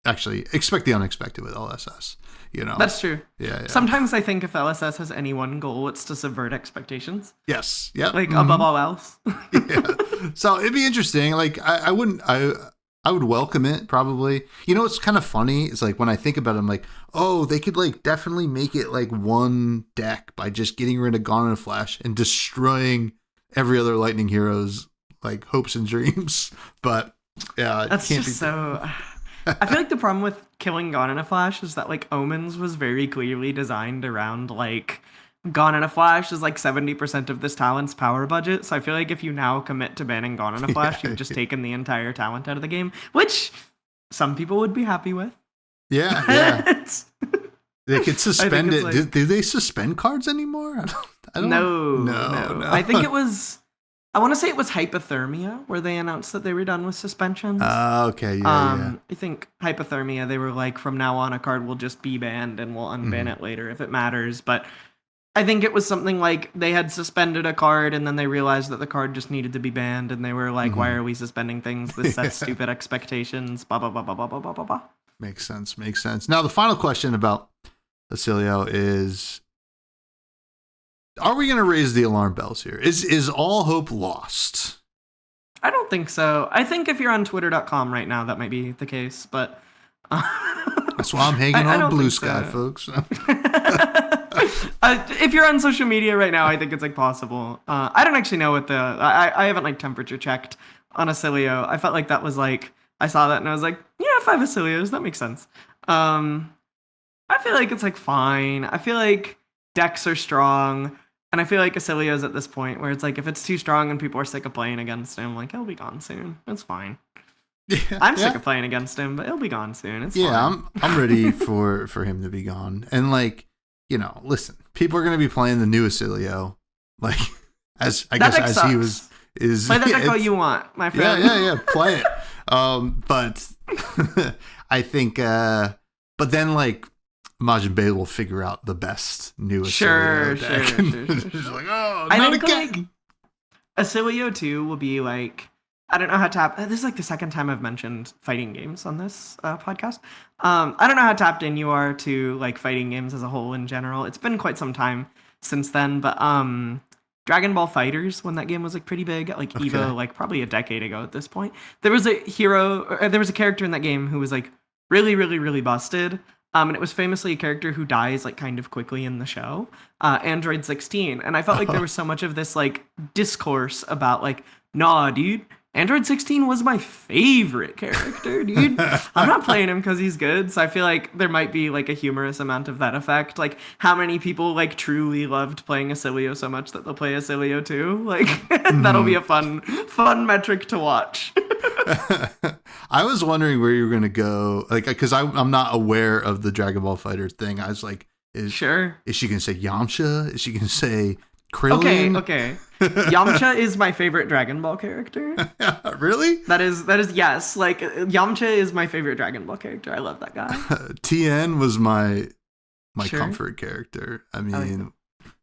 actually, expect the unexpected with LSS. You know, that's true. Yeah. Sometimes I think if LSS has any one goal, it's to subvert expectations. Yes. Yep. Like above all else. Yeah. So it'd be interesting. Like I would welcome it probably. You know, what's kind of funny is like when I think about it, I'm like, oh, they could like definitely make it like one deck by just getting rid of Gone in a Flash and destroying every other Lightning hero's like hopes and dreams. But yeah, that's just so. I feel like the problem with killing Gone in a Flash is that like Omens was very clearly designed around like Gone in a Flash is like 70% of this talent's power budget. So I feel like if you now commit to banning Gone in a Flash, you've just taken the entire talent out of the game, which some people would be happy with. Yeah. They could suspend it. Like, do they suspend cards anymore? I don't No. I think it was. I want to say it was Hypothermia where they announced that they were done with suspensions. Okay, yeah. I think Hypothermia, they were like, from now on, a card will just be banned and we'll unban it later if it matters. But I think it was something like they had suspended a card and then they realized that the card just needed to be banned. And they were like, why are we suspending things? This sets stupid expectations. Blah, blah, blah, blah, blah, blah, blah, blah. Makes sense. Now, the final question about Oscilio is, are we going to raise the alarm bells here? Is all hope lost? I don't think so. I think if you're on twitter.com right now, that might be the case, but that's why I'm hanging on Blue Sky, folks. If you're on social media right now, I think it's like possible. I don't actually know what I haven't like temperature checked on Oscilio. I felt like that was like, I saw that and I was like, yeah, 5 Oscilios, that makes sense. I feel like it's like fine. I feel like decks are strong. And I feel like Oscilio's at this point where it's like, if it's too strong and people are sick of playing against him, like, he'll be gone soon. It's fine. Yeah, I'm sick of playing against him, but he'll be gone soon. It's fine. I'm ready for him to be gone. And like, you know, listen, people are going to be playing the new Oscilio, like as I guess as he was is play that deck all you want, my friend. Yeah, play it. But I think, but then like Majin Bey will figure out the best new Oscilio deck. Sure. She's like, oh, I not again. Like, Oscilio 2 will be like, I don't know how this is like the second time I've mentioned fighting games on this podcast. I don't know how tapped in you are to like fighting games as a whole in general. It's been quite some time since then, but Dragon Ball FighterZ, when that game was like pretty big at like EVO, like probably a decade ago at this point, there was a character in that game who was like really, really, really busted. And it was famously a character who dies like kind of quickly in the show, Android 16. And I felt like there was so much of this like discourse about like, nah, dude, Android 16 was my favorite character, dude. I'm not playing him because he's good. So I feel like there might be like a humorous amount of that effect. Like how many people like truly loved playing Oscilio so much that they'll play Oscilio too. Like that'll be a fun metric to watch. I was wondering where you were going to go, like, because I'm not aware of the Dragon Ball Fighter thing. I was like, is she going to say Yamcha? Is she going to say Krillin? Okay. Yamcha is my favorite Dragon Ball character. Really? That is yes. Like Yamcha is my favorite Dragon Ball character. I love that guy. TN was my comfort character. I mean,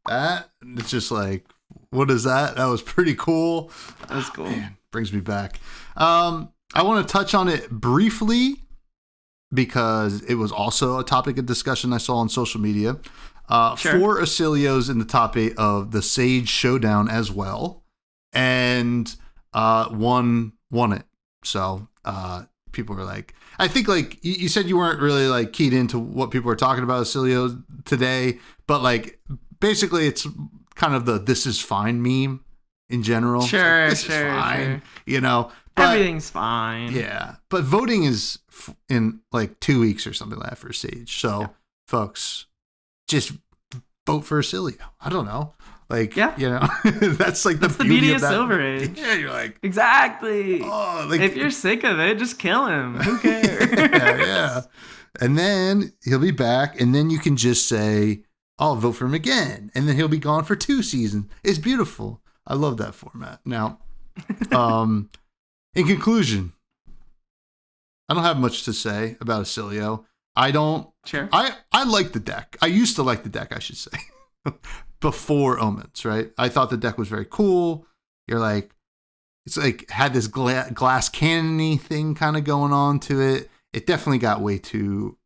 that it's just like, what is that? That was pretty cool. That was cool. Man, brings me back. I want to touch on it briefly because it was also a topic of discussion I saw on social media. 4 Oscilios in the top 8 of the Sage Showdown as well, and one won it. So people were like, I think like you said you weren't really like keyed into what people were talking about Oscilio today, but like basically it's kind of the "this is fine" meme in general. Sure, like, this is fine, you know. But, everything's fine. Yeah, but voting is in like 2 weeks or something like that for Sage. So, folks, just vote for Oscilio. I don't know. Like, you know, that's like the beauty of Silver Age. Yeah, you're like, exactly. Oh, like, if you're sick of it, just kill him. Who cares? yeah. And then he'll be back, and then you can just say, I'll vote for him again. And then he'll be gone for 2 seasons. It's beautiful. I love that format. Now, in conclusion, I don't have much to say about Oscilio. I don't. Sure. I like the deck. I used to like the deck, I should say, before Omens, right? I thought the deck was very cool. You're like, it's like had this glass cannon-y thing kind of going on to it. It definitely got way too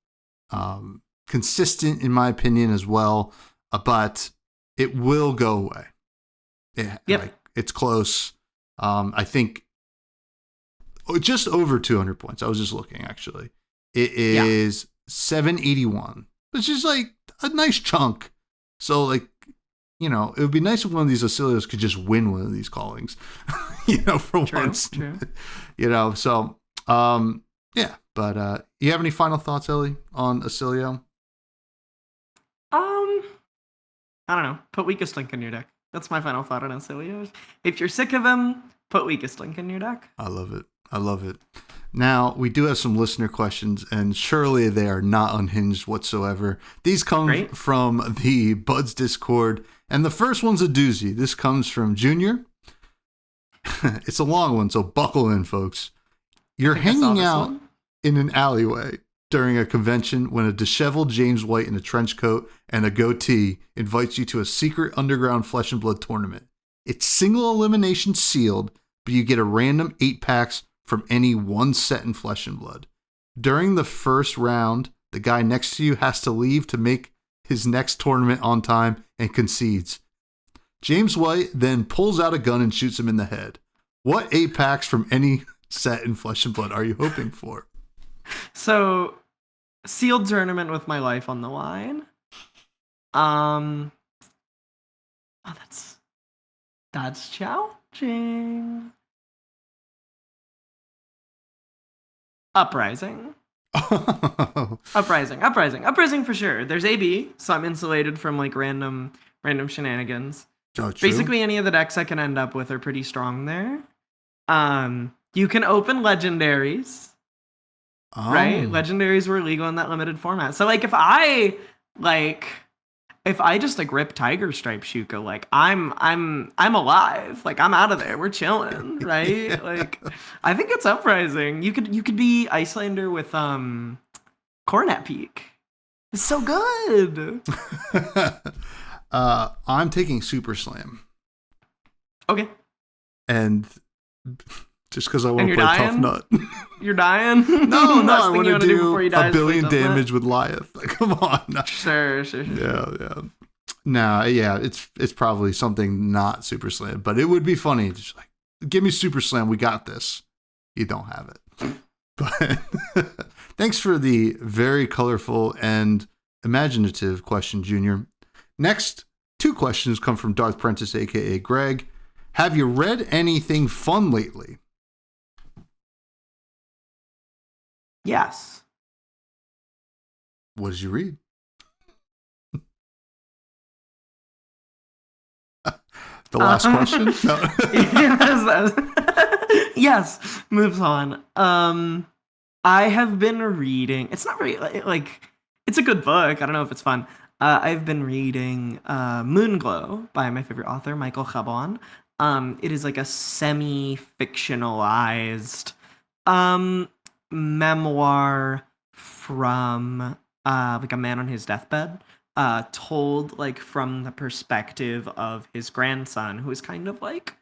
consistent, in my opinion, as well. But it will go away. Like, it's close. I think just over 200 points. I was just looking, actually. It is 781, which is like a nice chunk. So, like, you know, it would be nice if one of these Oscilios could just win one of these callings, you know, for once. True. You know, so, yeah. But you have any final thoughts, Elly, on Oscilio? I don't know. Put weakest link in your deck. That's my final thought on Oscilio. If you're sick of him, put weakest link in your deck. I love it. I love it. Now, we do have some listener questions, and surely they are not unhinged whatsoever. These come from the Buds Discord, and the first one's a doozy. This comes from Junior. It's a long one, so buckle in, folks. You're hanging out in an alleyway during a convention when a disheveled James White in a trench coat and a goatee invites you to a secret underground Flesh and Blood tournament. It's single elimination sealed, but you get a random 8-packs from any one set in Flesh and Blood. During the first round, the guy next to you has to leave to make his next tournament on time and concedes. James White then pulls out a gun and shoots him in the head. What 8-packs from any set in Flesh and Blood are you hoping for? So, sealed tournament with my life on the line. That's challenging. Uprising. Uprising for sure. There's AB, so I'm insulated from like random shenanigans. Oh, true. Basically, any of the decks I can end up with are pretty strong there. You can open legendaries. Right? Legendaries were legal in that limited format. So like if I just like rip Tiger Stripe Shuka, like I'm alive. Like I'm out of there. We're chilling, right? Yeah. Like I think it's Uprising. You could be Icelander with Coronet Peak. It's so good. I'm taking Super Slam. Okay. And just because I want to play Tough Nut. You're dying? No, I want to do a billion damage with Lyeth. Like, come on. Sure. Yeah. Nah, yeah, it's probably something not Super Slam, but it would be funny. Just like, give me Super Slam, we got this. You don't have it. But thanks for the very colorful and imaginative question, Junior. Next, 2 questions come from Darth Prentice, aka Greg. Have you read anything fun lately? Yes. What did you read? The last question? No. Yes, moves on. I have been reading. It's not very like it's a good book. I don't know if it's fun. I've been reading Moonglow by my favorite author, Michael Chabon. It is like a semi-fictionalized memoir from like a man on his deathbed, told like from the perspective of his grandson, who is kind of like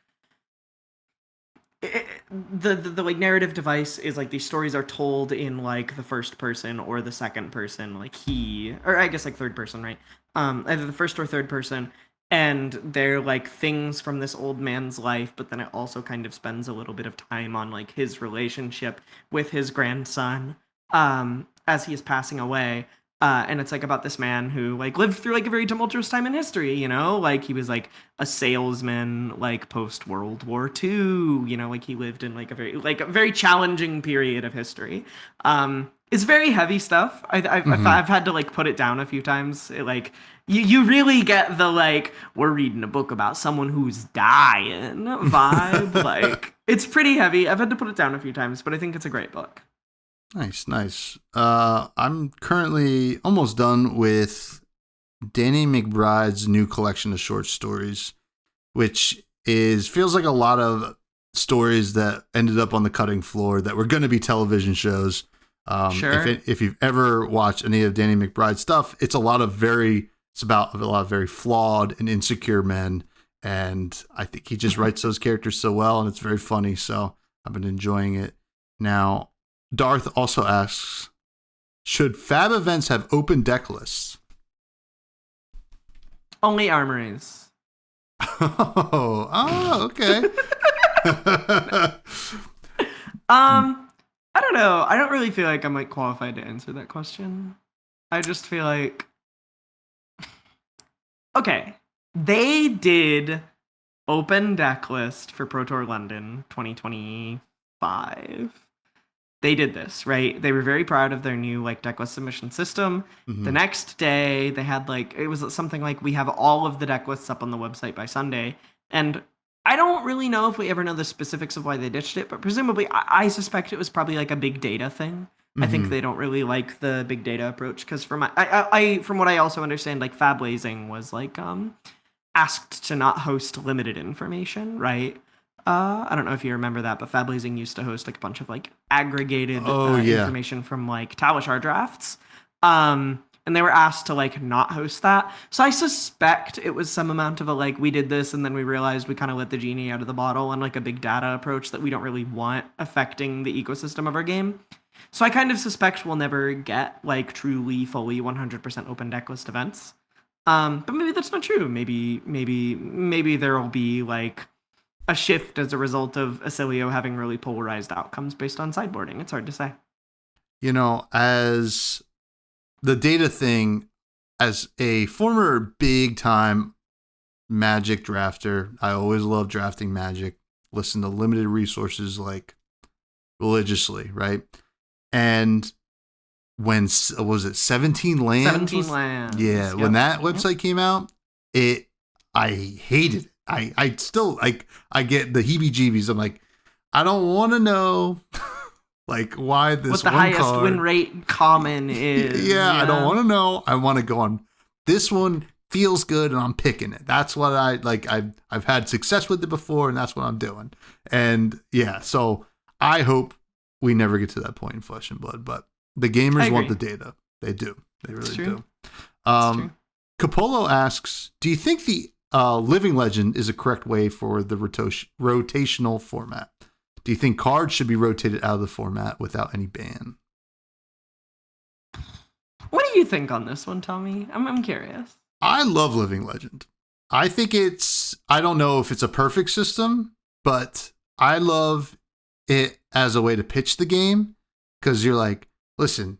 the like narrative device is like these stories are told in like the first person or the second person, like he, or I guess like third person, right? Either the first or third person. And they're like things from this old man's life, but then it also kind of spends a little bit of time on like his relationship with his grandson as he is passing away. And it's like about this man who like lived through like a very tumultuous time in history, you know, like he was like a salesman like post World War II, you know, like he lived in like a very challenging period of history. It's very heavy stuff. I've had to like put it down a few times. It, like you really get the like we're reading a book about someone who's dying vibe. Like it's pretty heavy. I've had to put it down a few times, but I think it's a great book. Nice. I'm currently almost done with Danny McBride's new collection of short stories, which feels like a lot of stories that ended up on the cutting floor that were going to be television shows. Sure. If you've ever watched any of Danny McBride's stuff, it's about a lot of very flawed and insecure men. And I think he just writes those characters so well, and it's very funny. So I've been enjoying it. Now, Darth also asks, should fab events have open deck lists? Only armories. Okay. I don't know. I don't really feel like I'm like qualified to answer that question. I just feel like, okay, they did open deck list for Pro Tour London 2025. They did this, right? They were very proud of their new like deck list submission system. Mm-hmm. The next day, they had like, it was something like, we have all of the deck lists up on the website by Sunday. And I don't really know if we ever know the specifics of why they ditched it, but presumably I suspect it was probably like a big data thing. I think they don't really like the big data approach because from what I also understand, like Fablazing was like asked to not host limited information, right? I don't know if you remember that, but Fablazing used to host like a bunch of like aggregated information from like Talishar drafts. And they were asked to like not host that. So I suspect it was some amount of a like, we did this and then we realized we kind of let the genie out of the bottle and like a big data approach that we don't really want affecting the ecosystem of our game. So I kind of suspect we'll never get like truly fully 100% open decklist events. But maybe that's not true. Maybe there will be like a shift as a result of Oscilio having really polarized outcomes based on sideboarding. It's hard to say. You know, as the data thing, as a former big time Magic drafter, I always love drafting Magic, listen to limited resources like religiously, right? And when, was it 17 lands? 17 lands. Yeah, Yep. when that website came out, I hated it. I still, like, I get the heebie-jeebies. I'm like, I don't want to know, like, why this what the one highest card, win rate common is. yeah, I don't want to know. I want to go on, this one feels good, and I'm picking it. That's what I, like, I've had success with it before, and that's what I'm doing. And, yeah, so I hope we never get to that point in Flesh and Blood, but the gamers want the data. They do. They really do. True. Capolo asks, do you think the Living Legend is a correct way for the rotational format? Do you think cards should be rotated out of the format without any ban? What do you think on this one, Tommy? I'm curious. I love Living Legend. I think I don't know if it's a perfect system, but I love it as a way to pitch the game, because you're like, listen,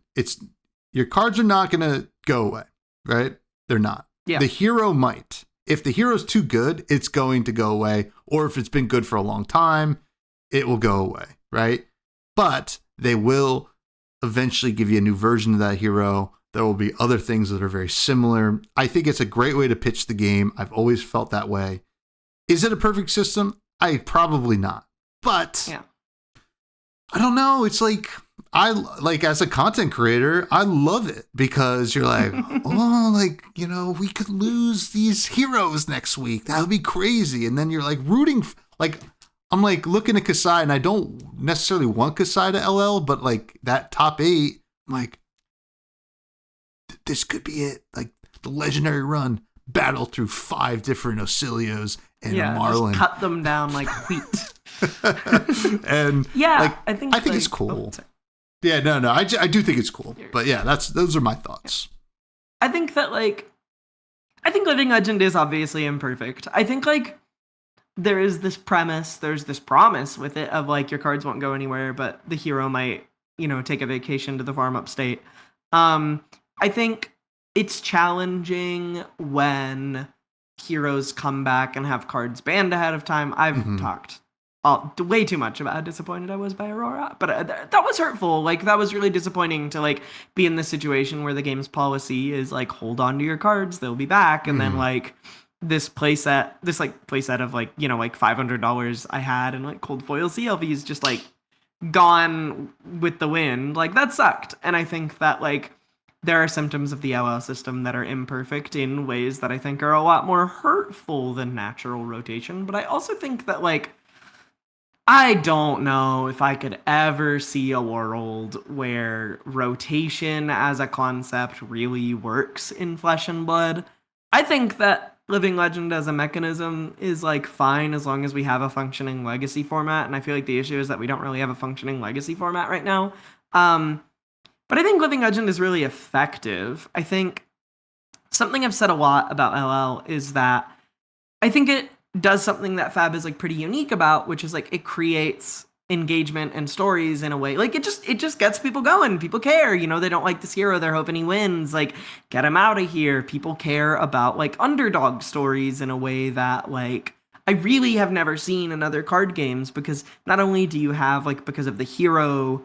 your cards are not going to go away, right? They're not. Yeah. The hero might. If the hero's too good, it's going to go away. Or if it's been good for a long time, it will go away, right? But they will eventually give you a new version of that hero. There will be other things that are very similar. I think it's a great way to pitch the game. I've always felt that way. Is it a perfect system? Probably not. But yeah. I don't know. It's like, as a content creator, I love it because you're like, oh, like, you know, we could lose these heroes next week. That would be crazy. And then you're like rooting, I'm like looking at Kasai, and I don't necessarily want Kasai to LL, but like that top 8, I'm like, this could be it. Like the legendary run, battle through 5 different Oscilios and a Marlin. Just cut them down like wheat. And yeah, I think it's cool. Yeah, no, I do think it's cool. But yeah, those are my thoughts. I think Living Legend is obviously imperfect. I think like there is this premise, there's this promise with it of like your cards won't go anywhere, but the hero might, you know, take a vacation to the farm upstate. I think it's challenging when heroes come back and have cards banned ahead of time. I've talked way too much about how disappointed I was by Aurora, but that was hurtful. Like that was really disappointing to like be in this situation where the game's policy is like hold on to your cards, they'll be back, and then like this playset of like, you know, like $500 I had and like cold foil CLVs just like gone with the wind. Like that sucked, and I think that like there are symptoms of the LL system that are imperfect in ways that I think are a lot more hurtful than natural rotation. But I also think that like I don't know if I could ever see a world where rotation as a concept really works in Flesh and Blood. I think that Living Legend as a mechanism is like fine as long as we have a functioning legacy format, and I feel like the issue is that we don't really have a functioning legacy format right now. Um, but I think Living Legend is really effective. I think something I've said a lot about LL is that I think it does something that Fab is like pretty unique about, which is like it creates engagement and stories in a way. Like it just gets people going. People care. You know, they don't like this hero. They're hoping he wins. Like, get him out of here. People care about like underdog stories in a way that like I really have never seen in other card games, because not only do you have like, because of the hero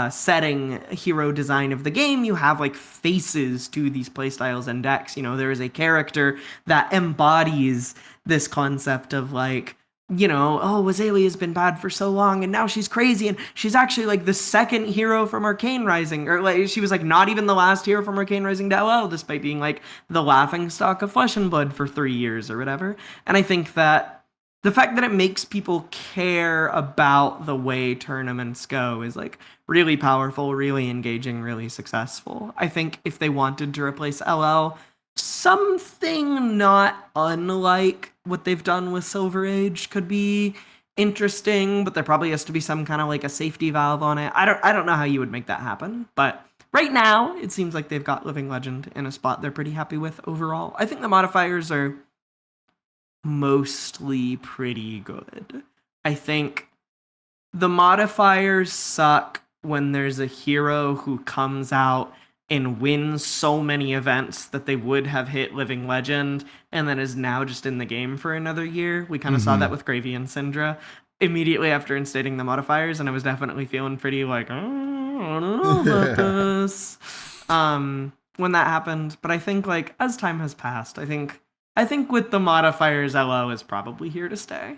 setting, hero design of the game, you have like faces to these playstyles and decks. You know, there is a character that embodies this concept of like, you know, oh, Elly has been bad for so long and now she's crazy and she's actually like the second hero from Arcane Rising, or like she was like not even the last hero from Arcane Rising to LL, despite being like the laughing stock of Flesh and Blood for 3 years or whatever. And I think that the fact that it makes people care about the way tournaments go is like really powerful, really engaging, really successful. I think if they wanted to replace LL, something not unlike what they've done with Silver Age could be interesting, but there probably has to be some kind of like a safety valve on it. I don't know how you would make that happen, but right now it seems like they've got Living Legend in a spot they're pretty happy with overall. I think the modifiers are mostly pretty good. I think the modifiers suck when there's a hero who comes out and wins so many events that they would have hit Living Legend and then is now just in the game for another year. We kind of saw that with Gravy and Syndra immediately after instating the modifiers, and I was definitely feeling pretty like, oh, I don't know about this when that happened. But I think like as time has passed, I think with the modifiers, LO is probably here to stay.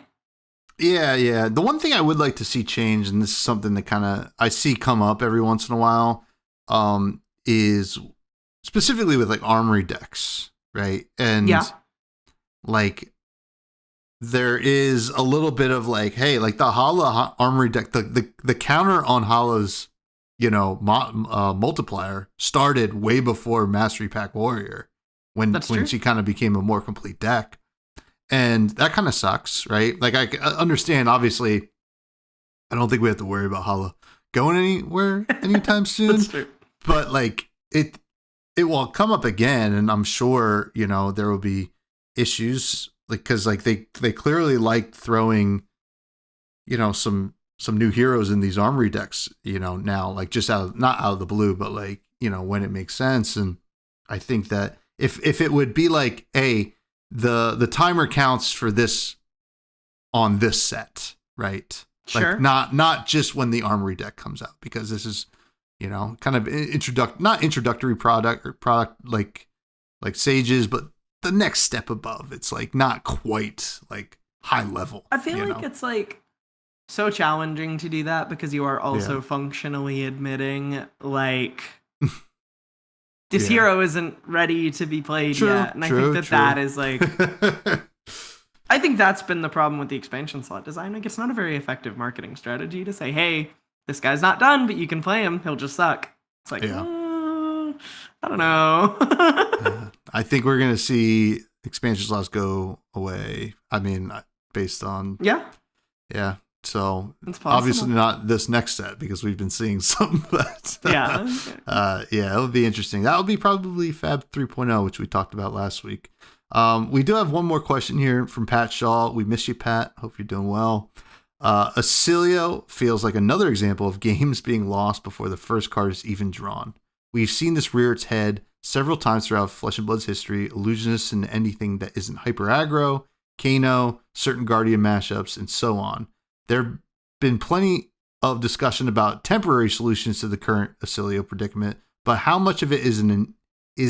Yeah. The one thing I would like to see change, and this is something that kind of I see come up every once in a while, is specifically with like armory decks, right? And like there is a little bit of like, hey, like the Hala armory deck, the counter on Hala's, you know, multiplier started way before Mastery Pack Warrior, when she kind of became a more complete deck. And that kind of sucks, right? Like I understand, obviously, I don't think we have to worry about Hala going anywhere anytime soon. That's true. But like it will come up again, and I'm sure, you know, there will be issues, like because like they clearly like throwing, you know, some new heroes in these armory decks, you know, now, like just not out of the blue, but like, you know, when it makes sense. And I think that if it would be like, hey, the timer counts for this on this set, right? Sure. Like not just when the armory deck comes out, because this is, you know, kind of not introductory product like Sages, but the next step above. It's like not quite like high level. I feel like it's like so challenging to do that, because you are also functionally admitting like this hero isn't ready to be played yet. And I think that is like I think that's been the problem with the expansion slot design. Like, it's not a very effective marketing strategy to say, hey, this guy's not done, but you can play him. He'll just suck. It's like, I don't know. I think we're going to see expansion slots go away. I mean, based on... Yeah. So obviously not this next set, because we've been seeing some, but it'll be interesting. That will be probably Fab 3.0, which we talked about last week. We do have one more question here from Pat Shaw. We miss you, Pat. Hope you're doing well. Oscilio feels like another example of games being lost before the first card is even drawn. We've seen this rear its head several times throughout Flesh and Blood's history, illusionists in anything that isn't hyper aggro, Kano, certain Guardian mashups, and so on. There have been plenty of discussion about temporary solutions to the current Oscilio predicament, but how much of it is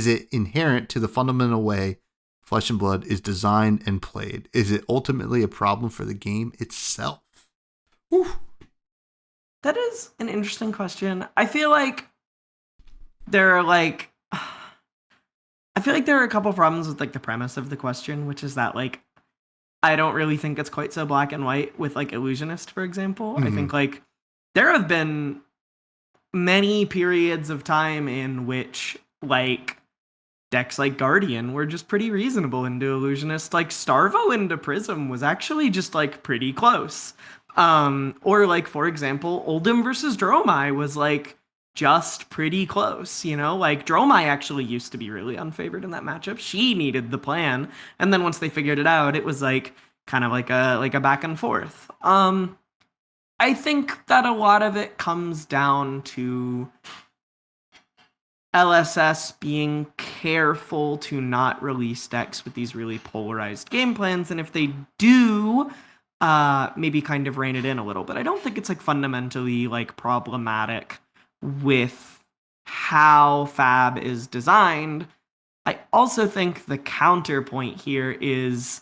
it inherent to the fundamental way Flesh and Blood is designed and played? Is it ultimately a problem for the game itself? Whew. That is an interesting question. I feel like there are a couple problems with like the premise of the question, which is that like I don't really think it's quite so black and white with like Illusionist, for example. I Mhm. think like there have been many periods of time in which like decks like Guardian were just pretty reasonable into Illusionist. Like Starvo into Prism was actually just like pretty close. Or like for example, Oldhim versus Dromai was like just pretty close, you know? Like Dromai actually used to be really unfavored in that matchup. She needed the plan, and then once they figured it out, it was like kind of like a back and forth. I think that a lot of it comes down to LSS being careful to not release decks with these really polarized game plans, and if they do, maybe kind of rein it in a little bit. I don't think it's like fundamentally like problematic with how Fab is designed. I also think the counterpoint here is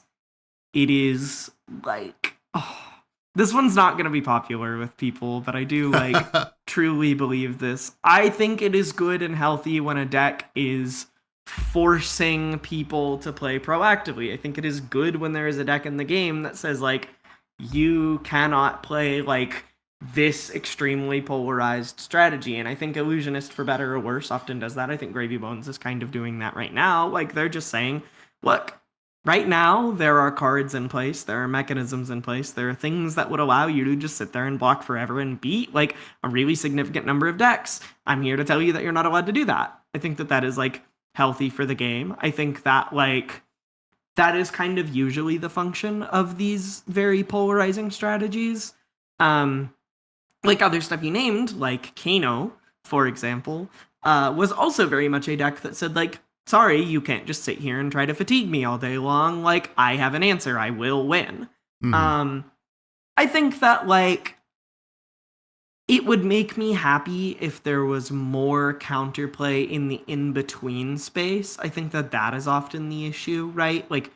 it is like, this one's not going to be popular with people, but I do like truly believe this. I think it is good and healthy when a deck is forcing people to play proactively. I think it is good when there is a deck in the game that says like you cannot play like this extremely polarized strategy. And I think Illusionist, for better or worse, often does that. I think Gravy Bones is kind of doing that right now. Like they're just saying, look, right now, there are cards in place, there are mechanisms in place, there are things that would allow you to just sit there and block forever and beat like a really significant number of decks. I'm here to tell you that you're not allowed to do that. I think that that is like healthy for the game. I think that like that is kind of usually the function of these very polarizing strategies. Like other stuff you named, like Kano, for example, was also very much a deck that said like, sorry, you can't just sit here and try to fatigue me all day long. Like, I have an answer. I will win. I think that, like, it would make me happy if there was more counterplay in the in-between space. I think that that is often the issue, right? Like,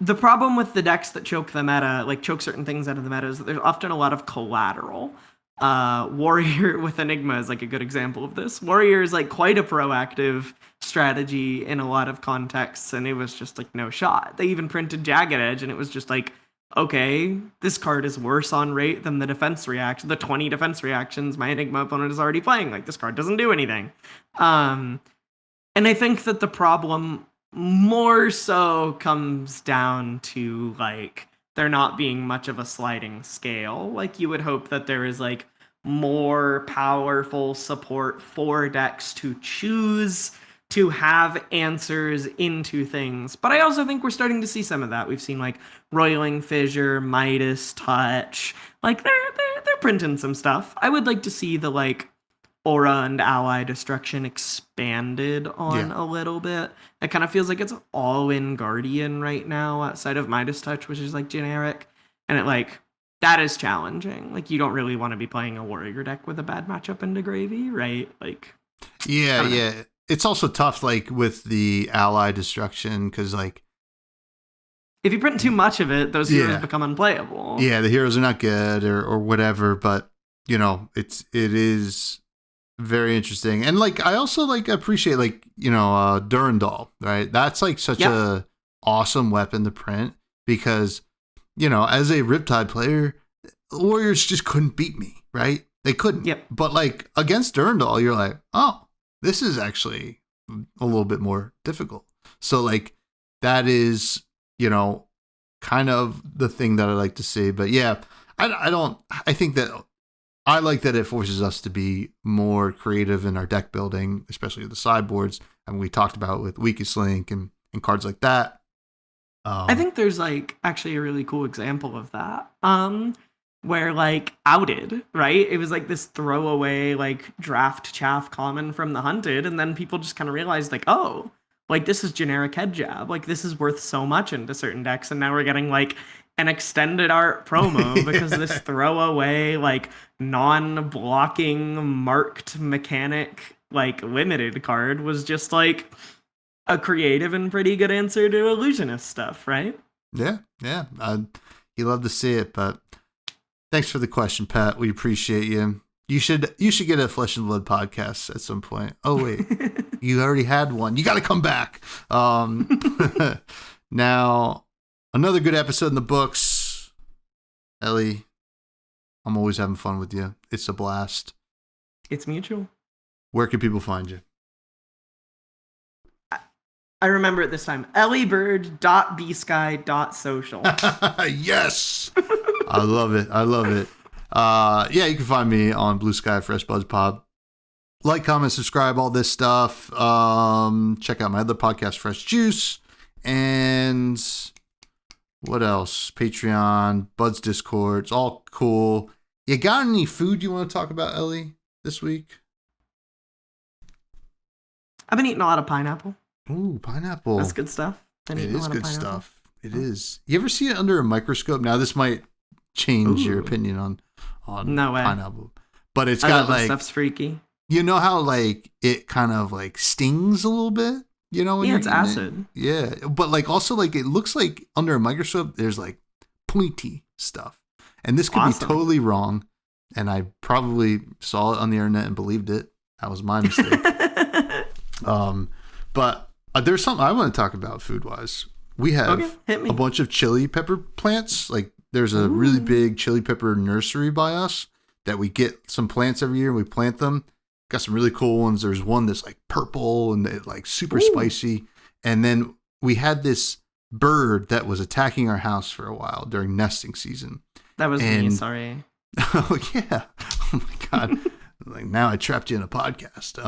the problem with the decks that choke the meta, like choke certain things out of the meta, is that there's often a lot of collateral. Warrior with Enigma is like a good example of this. Warrior is like quite a proactive strategy in a lot of contexts, and it was just like no shot. They even printed Jagged Edge, and it was just like, okay, this card is worse on rate than the defense reaction, the 20 defense reactions my Enigma opponent is already playing. Like this card doesn't do anything. And I think that the problem more so comes down to like there not being much of a sliding scale. Like you would hope that there is like more powerful support for decks to choose to have answers into things. But I also think we're starting to see some of that. We've seen like Roiling Fissure, Midas Touch. Like they're printing some stuff. I would like to see the like Aura and Ally Destruction expanded on a little bit. It kind of feels like it's all in Guardian right now outside of Midas Touch, which is like generic. And it like, that is challenging. Like you don't really want to be playing a Warrior deck with a bad matchup into Gravy, right? Like, yeah. It's also tough like with the Ally Destruction because like, if you print too much of it, those heroes become unplayable. Yeah, the heroes are not good or whatever, but you know, it is very interesting. And like I also like appreciate like, you know, Durandal, right? That's like such a awesome weapon to print because, you know, as a Riptide player, Warriors just couldn't beat me, right? They couldn't. Yep. But like against Durandal, you're like, oh, this is actually a little bit more difficult. So like that is, you know, kind of the thing that I like to see. But yeah, I think that I like that it forces us to be more creative in our deck building, especially with the sideboards. And we talked about with Weakest Link and cards like that. I think there's like actually a really cool example of that. Where like Outed, right? It was like this throwaway like draft chaff common from the Hunted, and then people just kind of realized like, oh, like this is generic head jab. Like this is worth so much into certain decks, and now we're getting like an extended art promo because this throwaway like non-blocking marked mechanic like limited card was just like a creative and pretty good answer to illusionist stuff, right? Yeah. You love to see it, but thanks for the question, Pat. We appreciate you. You should get a Flesh and Blood podcast at some point. Oh wait, you already had one. You got to come back. Now, Another good episode in the books. Elly, I'm always having fun with you. It's a blast. It's mutual. Where can people find you? I remember it this time. ellybird.bsky.social. Yes. I love it. Yeah, you can find me on Blue Sky freshbudspod. Like, comment, subscribe, all this stuff. Check out my other podcast, Fresh Juice. And what else? Patreon, Bud's Discord. It's all cool. You got any food you want to talk about, Elly, this week? I've been eating a lot of pineapple. Ooh, pineapple. That's good stuff. It is good stuff. It is. You ever see it under a microscope? Now, this might change your opinion on no way. pineapple. But it's got like... stuff's freaky. You know how like it kind of like stings a little bit? You know when it's acid. Yeah. But like also like it looks like under a microscope there's like pointy stuff. And this could be totally wrong. And I probably saw it on the internet and believed it. That was my mistake. But there's something I want to talk about food-wise. We have a bunch of chili pepper plants. Like there's a really big chili pepper nursery by us that we get some plants every year and we plant them. Got some really cool ones. There's one that's like purple and it like super spicy. And then we had this bird that was attacking our house for a while during nesting season. That was me, sorry. Oh yeah. Oh my God. Like now I trapped you in a podcast.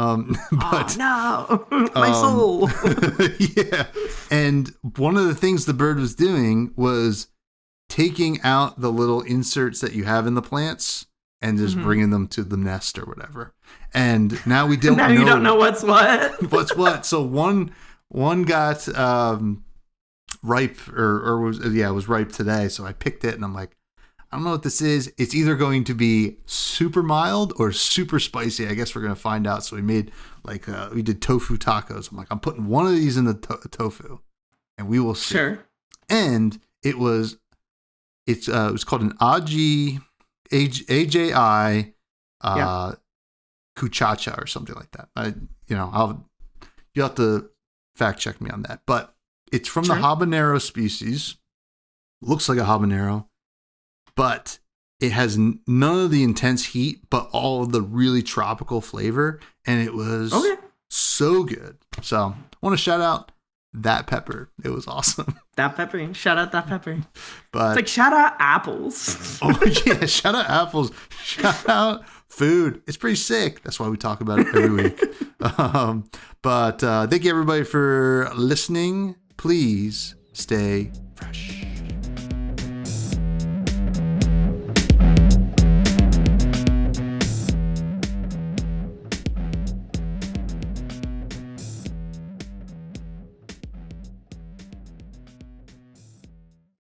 But no, my soul. Yeah. And one of the things the bird was doing was taking out the little inserts that you have in the plants and just bringing them to the nest or whatever. And now we don't know. You don't know what's what. What's what. So one got ripe or was ripe today. So I picked it and I'm like, I don't know what this is. It's either going to be super mild or super spicy. I guess we're going to find out. So we made like, we did tofu tacos. I'm like, I'm putting one of these in the tofu and we will see. Sure. And it was called an AJI kuchacha or something like that. You'll have to fact check me on that, but it's from the habanero species. Looks like a habanero. But it has none of the intense heat, but all of the really tropical flavor. And it was so good. So I want to shout out that pepper. It was awesome. That pepper. Shout out that pepper. But it's like shout out apples. Oh yeah, shout out apples. Shout out food. It's pretty sick. That's why we talk about it every week. But thank you everybody for listening. Please stay fresh.